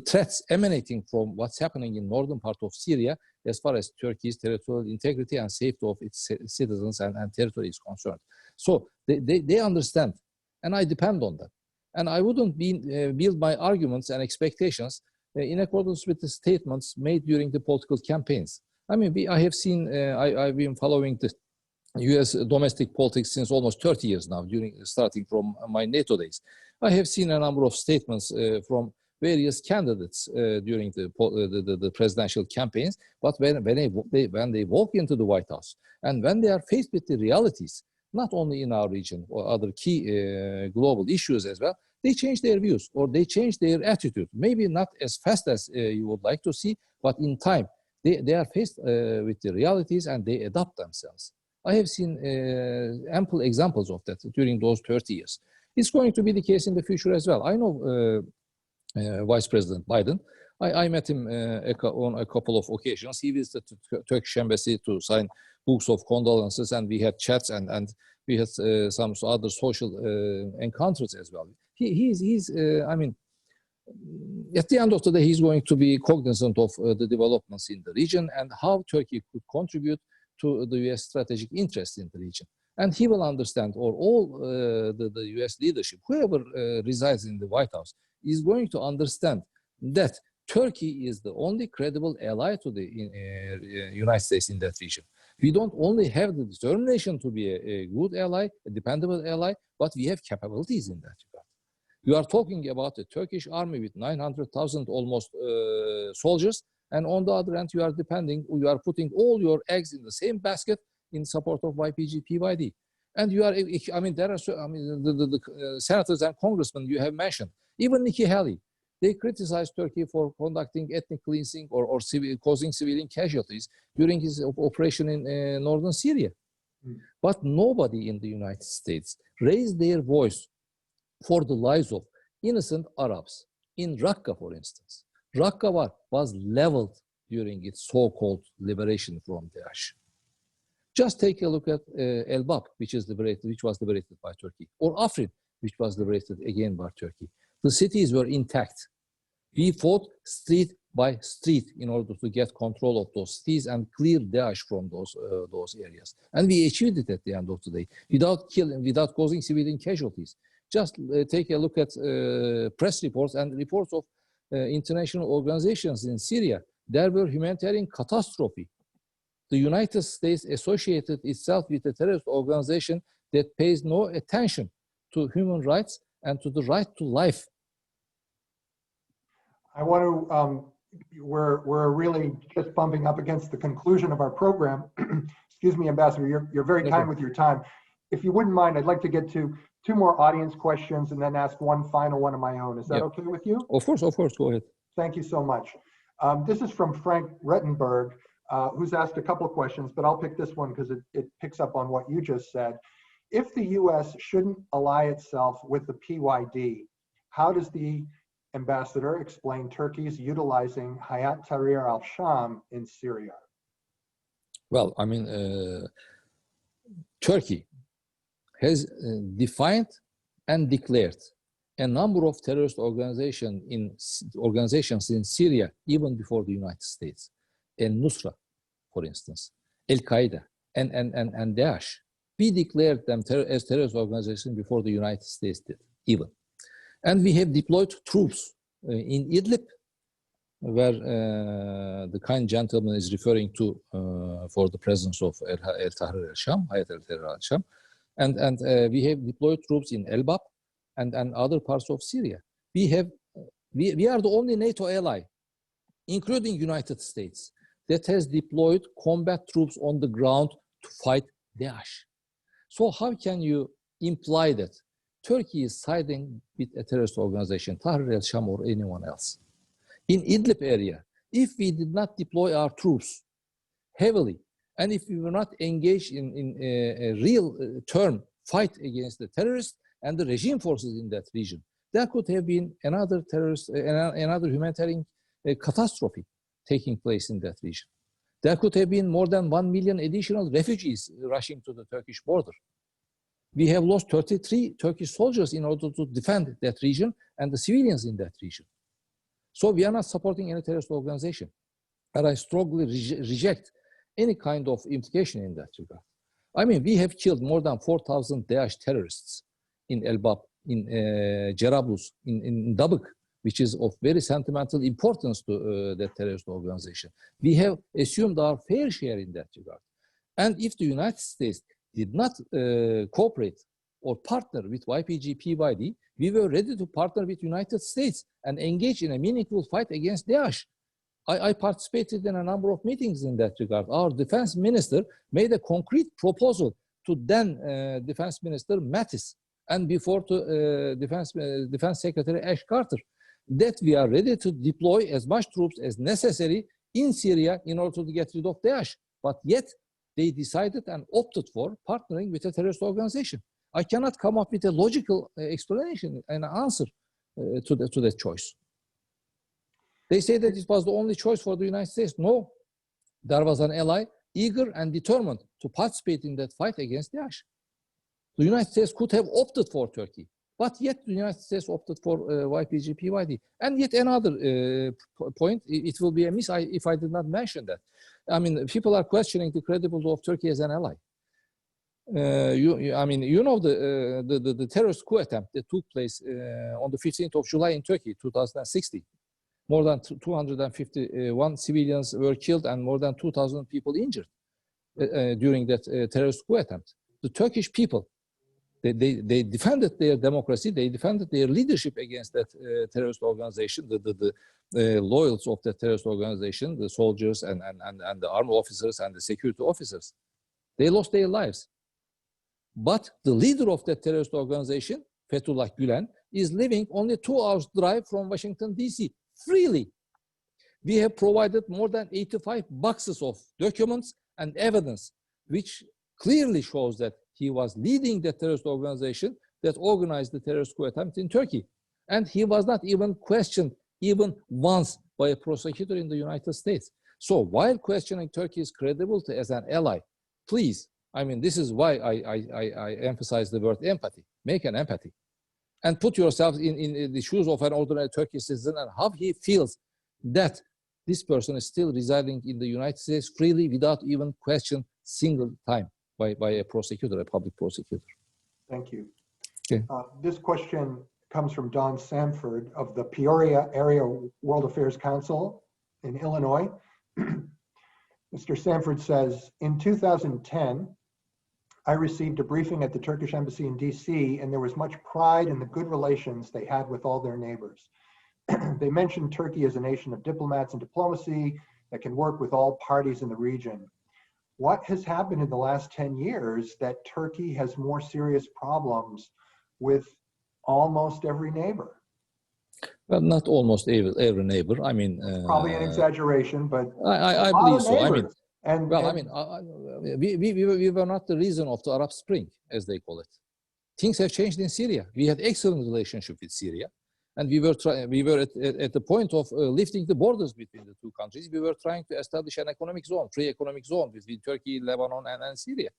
[SPEAKER 2] threats emanating from what's happening in northern part of Syria as far as Turkey's territorial integrity and safety of its citizens and territory is concerned. So they understand, and I depend on them. And I wouldn't build my arguments and expectations in accordance with the statements made during the political campaigns. I mean, I have seen, I've been following the U.S. domestic politics since almost 30 years now, starting from my NATO days. I have seen a number of statements from various candidates during the presidential campaigns, but when they walk into the White House and when they are faced with the realities, not only in our region or other key global issues as well, they change their views or they change their attitude. Maybe not as fast as you would like to see, but in time, they are faced with the realities and they adapt themselves. I have seen ample examples of that during those 30 years. It's going to be the case in the future as well. I know Vice President Biden. I met him on a couple of occasions. He visited the Turkish embassy to sign books of condolences, and we had chats and we had some other social encounters as well. He's I mean, at the end of the day, he's going to be cognizant of the developments in the region and how Turkey could contribute to the U.S. strategic interest in the region. And he will understand, or all the U.S. leadership, whoever resides in the White House, is going to understand that Turkey is the only credible ally to the United States in that region. We don't only have the determination to be a good ally, a dependable ally, but we have capabilities in that regard. You are talking about a Turkish army with 900,000 almost soldiers, and on the other hand, you are putting all your eggs in the same basket in support of YPG-PYD. And you are, I mean, there are, the senators and congressmen you have mentioned, even Nikki Haley, they criticized Turkey for conducting ethnic cleansing or causing civilian casualties during his operation in northern Syria. But nobody in the United States raised their voice for the lives of innocent Arabs. In Raqqa, for instance, Raqqa was leveled during its so-called liberation from Daesh. Just take a look at Elbap, which was liberated by Turkey, or Afrin, which was liberated again by Turkey. The cities were intact. We fought street by street in order to get control of those cities and clear Daesh from those areas. And we achieved it at the end of the day without causing civilian casualties. Just take a look at press reports and reports of international organizations in Syria. There were humanitarian catastrophe. The United States associated itself with a terrorist organization that pays no attention to human rights and to the right to life.
[SPEAKER 1] I want to, we're really just bumping up against the conclusion of our program. Excuse me, Ambassador, you're very kind with your time. If you wouldn't mind, I'd like to get to 2 more audience questions and then ask one final one of my own. Is that okay with you?
[SPEAKER 2] Of course, go ahead.
[SPEAKER 1] Thank you so much. This is from Frank Rettenberg, who's asked a couple of questions, but I'll pick this one because it picks up on what you just said. If the US shouldn't ally itself with the PYD, how does the ambassador explain Turkey's utilizing Hayat Tahrir al-Sham in Syria?
[SPEAKER 2] Well, I mean, Turkey has defined and declared a number of terrorist organizations in Syria even before the United States. Nusra, for instance, Al-Qaeda, and Daesh. We declared them as terrorist organizations before the United States did, even. And we have deployed troops in Idlib, where the kind gentleman is referring to for the presence of Al-Tahrir al-Sham, Hayat al-Tahrir al-Sham. And we have deployed troops in Elbap and other parts of Syria. We are the only NATO ally, including United States, that has deployed combat troops on the ground to fight Daesh. So how can you imply that Turkey is siding with a terrorist organization, Tahrir al-Sham or anyone else? In Idlib area, if we did not deploy our troops heavily, and if we were not engaged in a real term fight against the terrorists and the regime forces in that region, there could have been another humanitarian catastrophe taking place in that region. There could have been more than 1 million additional refugees rushing to the Turkish border. We have lost 33 Turkish soldiers in order to defend that region and the civilians in that region. So we are not supporting any terrorist organization. And I strongly reject any kind of implication in that regard. I mean, we have killed more than 4,000 Daesh terrorists in Elbap, in Jarablus, in Dabık, which is of very sentimental importance to that terrorist organization. We have assumed our fair share in that regard. And if the United States did not cooperate or partner with YPG-PYD, we were ready to partner with the United States and engage in a meaningful fight against Daesh. I participated in a number of meetings in that regard. Our defense minister made a concrete proposal to then Defense Minister Mattis and before to Defense Secretary Ash Carter that we are ready to deploy as much troops as necessary in Syria in order to get rid of Daesh. But yet they decided and opted for partnering with a terrorist organization. I cannot come up with a logical explanation and answer to that choice. They say that it was the only choice for the United States. No, there was an ally eager and determined to participate in that fight against Daesh. The United States could have opted for Turkey, but yet the United States opted for YPG-PYD. And yet another point, it will be a miss if I did not mention that. I mean, people are questioning the credibility of Turkey as an ally. You know the terrorist coup attempt that took place on the 15th of July in Turkey, 2016. More than 251 civilians were killed and more than 2,000 people injured during that terrorist coup attempt. The Turkish people, they defended their democracy, they defended their leadership against that terrorist organization, the loyals of that terrorist organization, the soldiers and the army officers and the security officers. They lost their lives. But the leader of that terrorist organization, Fethullah Gülen, is living only 2 hours drive from Washington, D.C. freely. We have provided more than 85 boxes of documents and evidence, which clearly shows that he was leading the terrorist organization that organized the terrorist coup attempt in Turkey. And he was not even questioned even once by a prosecutor in the United States. So while questioning Turkey's credibility as an ally, please, I mean, this is why I emphasize the word empathy. Make an empathy. And put yourself in the shoes of an ordinary Turkish citizen and how he feels that this person is still residing in the United States freely without even question single time by a prosecutor, a public prosecutor.
[SPEAKER 1] Thank you.
[SPEAKER 2] Okay.
[SPEAKER 1] This question comes from Don Sanford of the Peoria Area World Affairs Council in Illinois. Mr. Sanford says, in 2010, I received a briefing at the Turkish embassy in DC, and there was much pride in the good relations they had with all their neighbors. They mentioned Turkey as a nation of diplomats and diplomacy that can work with all parties in the region. What has happened in the last 10 years that Turkey has more serious problems with almost every neighbor?
[SPEAKER 2] Well, not almost every neighbor. I mean,
[SPEAKER 1] probably an exaggeration, but
[SPEAKER 2] I believe so. I mean, we were not the reason of the Arab Spring, as they call it. Things have changed in Syria. We had excellent relationship with Syria, and we were at the point of lifting the borders between the two countries. We were trying to establish an economic zone, free economic zone between Turkey, Lebanon, and Syria.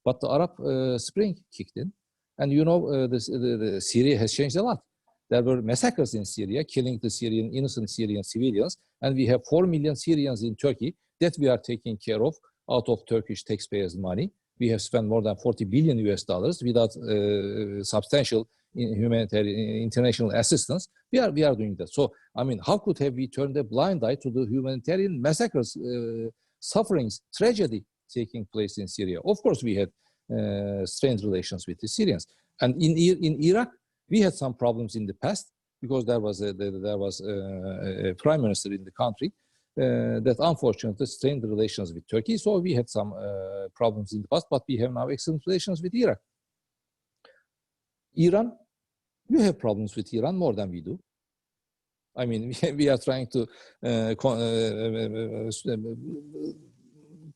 [SPEAKER 2] But the Arab Spring kicked in, and you know, the Syria has changed a lot. There were massacres in Syria, killing the innocent Syrian civilians, and we have 4 million Syrians in Turkey that we are taking care of out of Turkish taxpayers' money. We have spent more than 40 billion US dollars without substantial humanitarian international assistance. We are doing that. So, I mean, how could have we turned a blind eye to the humanitarian massacres, sufferings, tragedy taking place in Syria? Of course, we had strained relations with the Syrians. And in Iraq, we had some problems in the past because there was a prime minister in the country that unfortunately strained the relations with Turkey. So we had some problems in the past, but we have now excellent relations with Iraq. Iran, you have problems with Iran more than we do. I mean, we are trying to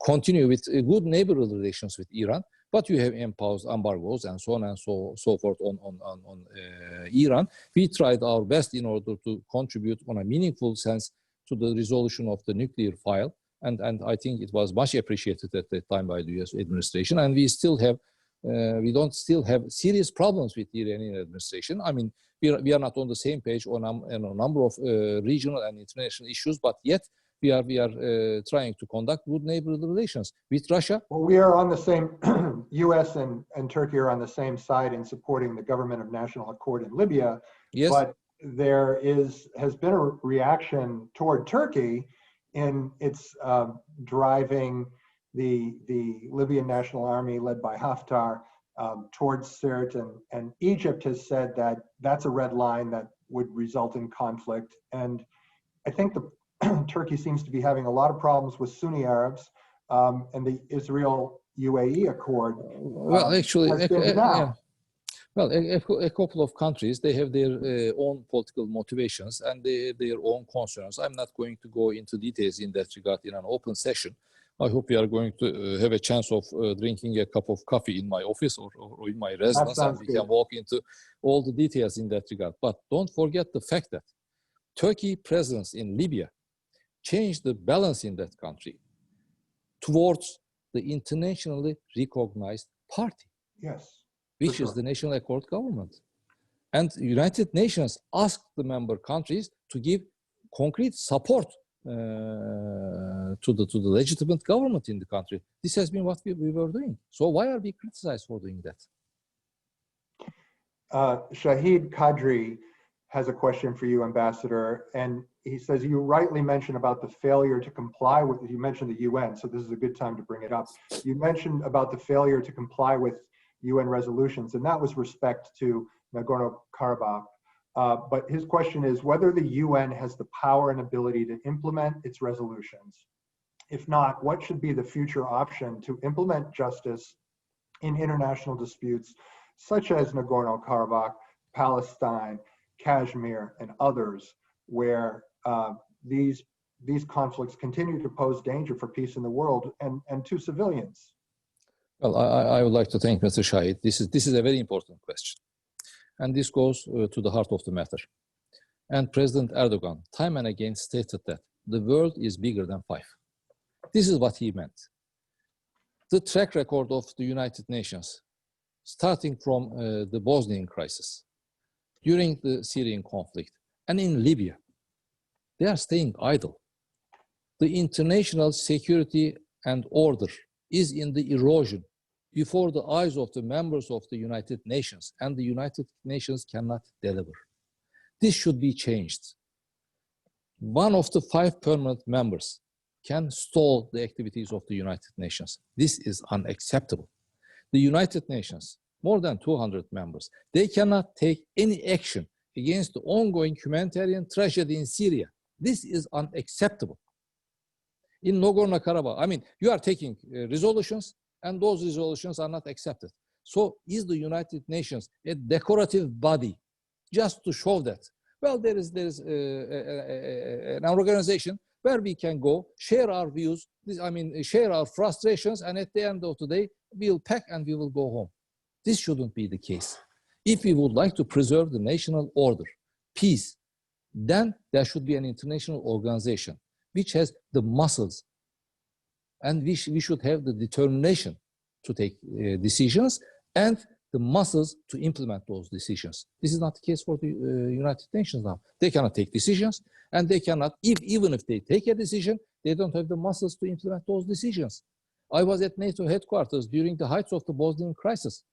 [SPEAKER 2] continue with good neighborhood relations with Iran, but you have imposed embargoes and so on and so forth on Iran. We tried our best in order to contribute on a meaningful sense to the resolution of the nuclear file, and I think it was much appreciated at that time by the US administration, and we still have still have serious problems with the Iranian administration. I mean, we are not on the same page on a number of regional and international issues, but yet we are trying to conduct good neighborhood relations with Russia.
[SPEAKER 1] Well, we are on the same, US and Turkey are on the same side in supporting the government of national accord in Libya.
[SPEAKER 2] Yes.
[SPEAKER 1] But there has been a reaction toward Turkey in its driving the Libyan National Army led by Haftar towards Sirte, and Egypt has said that that's a red line that would result in conflict. And I think Turkey seems to be having a lot of problems with Sunni Arabs, and the Israel-UAE accord.
[SPEAKER 2] Well, actually, well, a couple of countries, they have their own political motivations and their own concerns. I'm not going to go into details in that regard in an open session. I hope we are going to have a chance of drinking a cup of coffee in my office or in my residence, and we can walk into all the details in that regard. But don't forget the fact that Turkey's presence in Libya changed the balance in that country towards the internationally recognized party.
[SPEAKER 1] Yes.
[SPEAKER 2] Which is the National Accord government. And the United Nations asked the member countries to give concrete support to the legitimate government in the country. This has been what we were doing. So why are we criticized for doing that?
[SPEAKER 1] Shahid Qadri has a question for you, Ambassador, and he says, you rightly mentioned about the failure to comply with, you mentioned the UN, so this is a good time to bring it up. You mentioned about the failure to comply with UN resolutions, and that was respect to Nagorno-Karabakh. But his question is whether the UN has the power and ability to implement its resolutions. If not, what should be the future option to implement justice in international disputes such as Nagorno-Karabakh, Palestine, Kashmir, and others, where these conflicts continue to pose danger for peace in the world and to civilians?
[SPEAKER 2] Well, I would like to thank Mr. Shahid. This is a very important question. And this goes to the heart of the matter. And President Erdogan, time and again, stated that the world is bigger than 5. This is what he meant. The track record of the United Nations, starting from the Bosnian crisis, during the Syrian conflict, and in Libya, they are staying idle. The international security and order is in the erosion before the eyes of the members of the United Nations, and the United Nations cannot deliver. This should be changed. One of the 5 permanent members can stall the activities of the United Nations. This is unacceptable. The United Nations, more than 200 members, they cannot take any action against the ongoing humanitarian tragedy in Syria. This is unacceptable. In Nagorno-Karabakh, I mean, you are taking resolutions, and those resolutions are not accepted. So is the United Nations a decorative body just to show that? Well, there is an organization where we can go, share our views, share our frustrations, and at the end of the day, we'll pack and we will go home. This shouldn't be the case. If we would like to preserve the national order, peace, then there should be an international organization which has the muscles, and we should have the determination to take decisions and the muscles to implement those decisions. This is not the case for the United Nations now. They cannot take decisions, and they cannot, even if they take a decision, they don't have the muscles to implement those decisions. I was at NATO headquarters during the heights of the Bosnian crisis,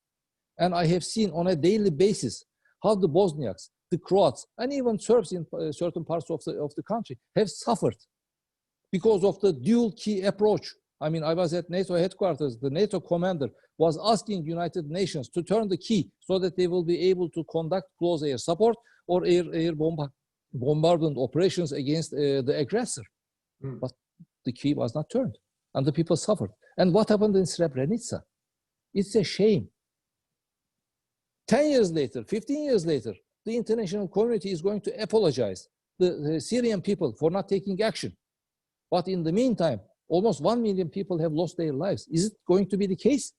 [SPEAKER 2] and I have seen on a daily basis how the Bosniaks, the Croats, and even Serbs in certain parts of the country have suffered because of the dual key approach. I mean, I was at NATO headquarters. The NATO commander was asking United Nations to turn the key so that they will be able to conduct close air support or air bombardment operations against the aggressor. But the key was not turned, and the people suffered. And what happened in Srebrenica? It's a shame. 10 years later, 15 years later, the international community is going to apologize the Syrian people for not taking action. But in the meantime, almost 1 million people have lost their lives. Is it going to be the case?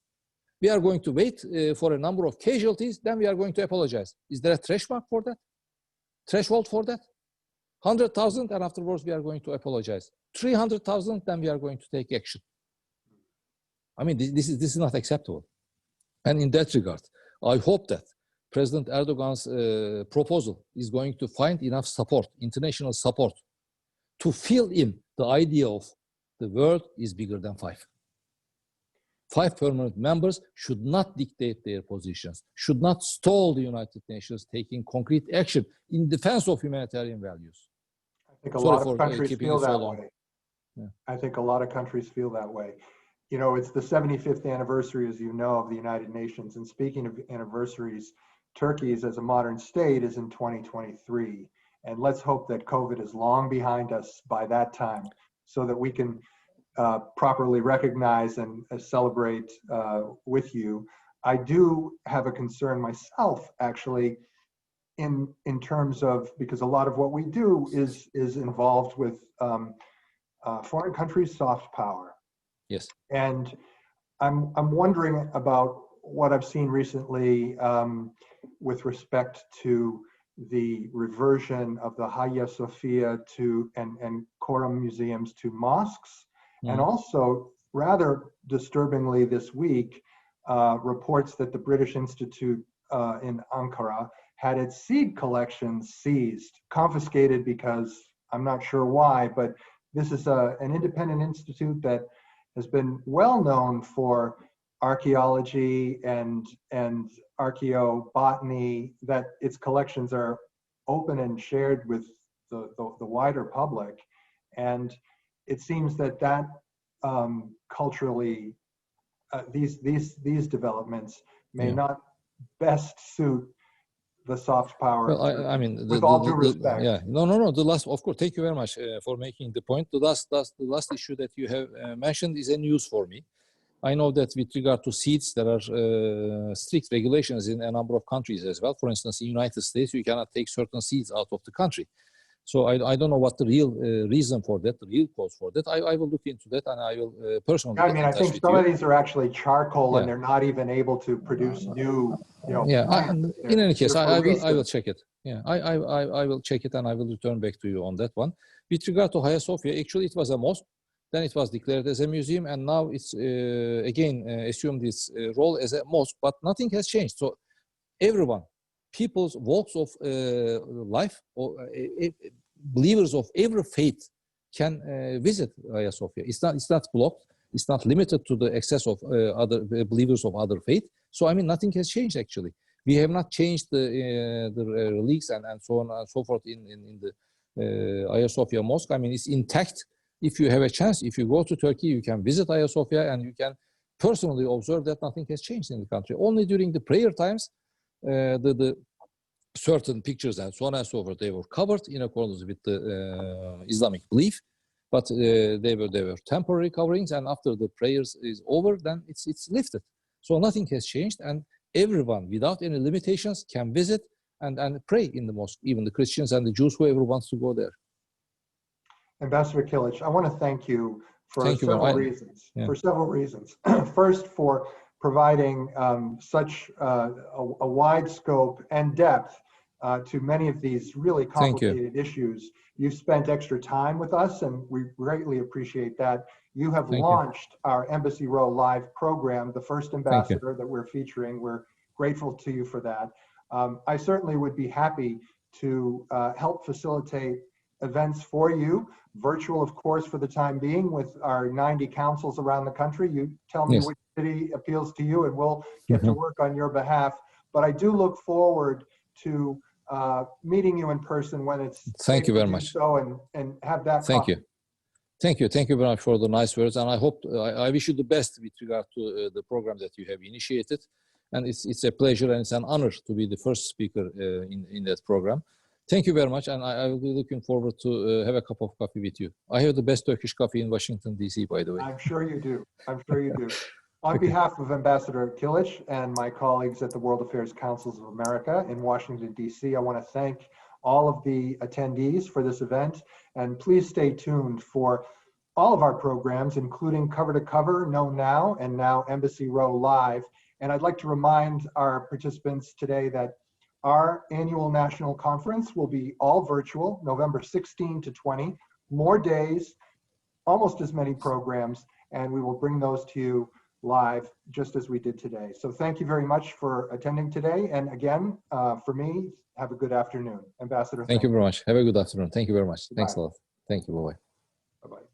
[SPEAKER 2] We are going to wait for a number of casualties, then we are going to apologize. Is there a threshold for that? Threshold for that? 100,000, and afterwards we are going to apologize. 300,000, then we are going to take action. I mean, this is not acceptable. And in that regard, I hope that President Erdogan's proposal is going to find enough support, international support, to fill in the idea of the world is bigger than 5. 5 permanent members should not dictate their positions, should not stall the United Nations taking concrete action in defense of humanitarian values.
[SPEAKER 1] I think a lot of countries feel that way. Yeah. I think a lot of countries feel that way. You know, it's the 75th anniversary, as you know, of the United Nations. And speaking of anniversaries, Turkey's as a modern state is in 2023. And let's hope that COVID is long behind us by that time so that we can properly recognize and celebrate with you. I do have a concern myself, actually, in terms of, because a lot of what we do is involved with foreign countries' soft power.
[SPEAKER 2] Yes. And
[SPEAKER 1] I'm wondering about what I've seen recently with respect to the reversion of the Hagia Sophia to and Quorum museums to mosques. And also, rather disturbingly this week, reports that the British Institute in Ankara had its seed collections seized, confiscated because I'm not sure why, but this is an independent institute that has been well known for archaeology and archaeobotany, that its collections are open and shared with the wider public. And it seems that culturally, these developments may not best suit the soft power.
[SPEAKER 2] Well, I mean,
[SPEAKER 1] with all due respect.
[SPEAKER 2] No. The last, of course, thank you very much for making the point. The last issue that you have mentioned is a news for me. I know that with regard to seeds, there are strict regulations in a number of countries as well. For instance, in the United States, you cannot take certain seeds out of the country. So I don't know what the real reason for that, the real cause for that. I will look into that, and I will personally.
[SPEAKER 1] I mean, I think some of these are actually charcoal, and they're not even able to produce new.
[SPEAKER 2] In any case, I will check it. Yeah, I will check it, and I will return back to you on that one. With regard to Hagia Sophia, actually it was a mosque. Then it was declared as a museum, and now it's again assumed its role as a mosque. But nothing has changed. So everyone, people's walks of life, or believers of every faith, can visit Hagia Sophia. It's not blocked. It's not limited to the excess of other believers of other faith. So I mean, nothing has changed actually. We have not changed the relics and so on and so forth in the Hagia Sophia Mosque. I mean, it's intact. If you have a chance, if you go to Turkey, you can visit Hagia Sophia and you can personally observe that nothing has changed in the country. Only during the prayer times, the certain pictures and so on and so forth, they were covered in accordance with the Islamic belief, but they were temporary coverings, and after the prayers is over, then it's lifted. So nothing has changed, and everyone, without any limitations, can visit and pray in the mosque, even the Christians and the Jews, whoever wants to go there.
[SPEAKER 1] Ambassador Killich, I want to thank you for several reasons.
[SPEAKER 2] Yeah.
[SPEAKER 1] For several reasons. First, for providing such a wide scope and depth to many of these really complicated issues. You've spent extra time with us, and we greatly appreciate that. You have launched our Embassy Row Live program, the first ambassador that we're featuring. We're grateful to you for that. I certainly would be happy to help facilitate events for you, virtual, of course, for the time being, with our 90 councils around the country. You tell me which city appeals to you, and we'll get to work on your behalf. But I do look forward to meeting you in person when it's
[SPEAKER 2] Thank you very much.
[SPEAKER 1] So and have that.
[SPEAKER 2] Thank you very much for the nice words, and I hope I wish you the best with regard to the program that you have initiated. And it's a pleasure and it's an honor to be the first speaker in that program. Thank you very much, and I will be looking forward to have a cup of coffee with you. I have the best Turkish coffee in Washington, D.C., by the way.
[SPEAKER 1] I'm sure you do. I'm sure you do. On behalf of Ambassador Killich and my colleagues at the World Affairs Councils of America in Washington, D.C., I want to thank all of the attendees for this event, and please stay tuned for all of our programs, including Cover to Cover, Know Now, and now Embassy Row Live. And I'd like to remind our participants today that our annual national conference will be all virtual, November 16 to 20, more days, almost as many programs, and we will bring those to you live just as we did today. So thank you very much for attending today. And again, for me, have a good afternoon. Ambassador,
[SPEAKER 2] thank you very much. Have a good afternoon. Thank you very much.
[SPEAKER 1] Bye.
[SPEAKER 2] Thanks a lot. Thank you. Bye-bye.
[SPEAKER 1] Bye-bye.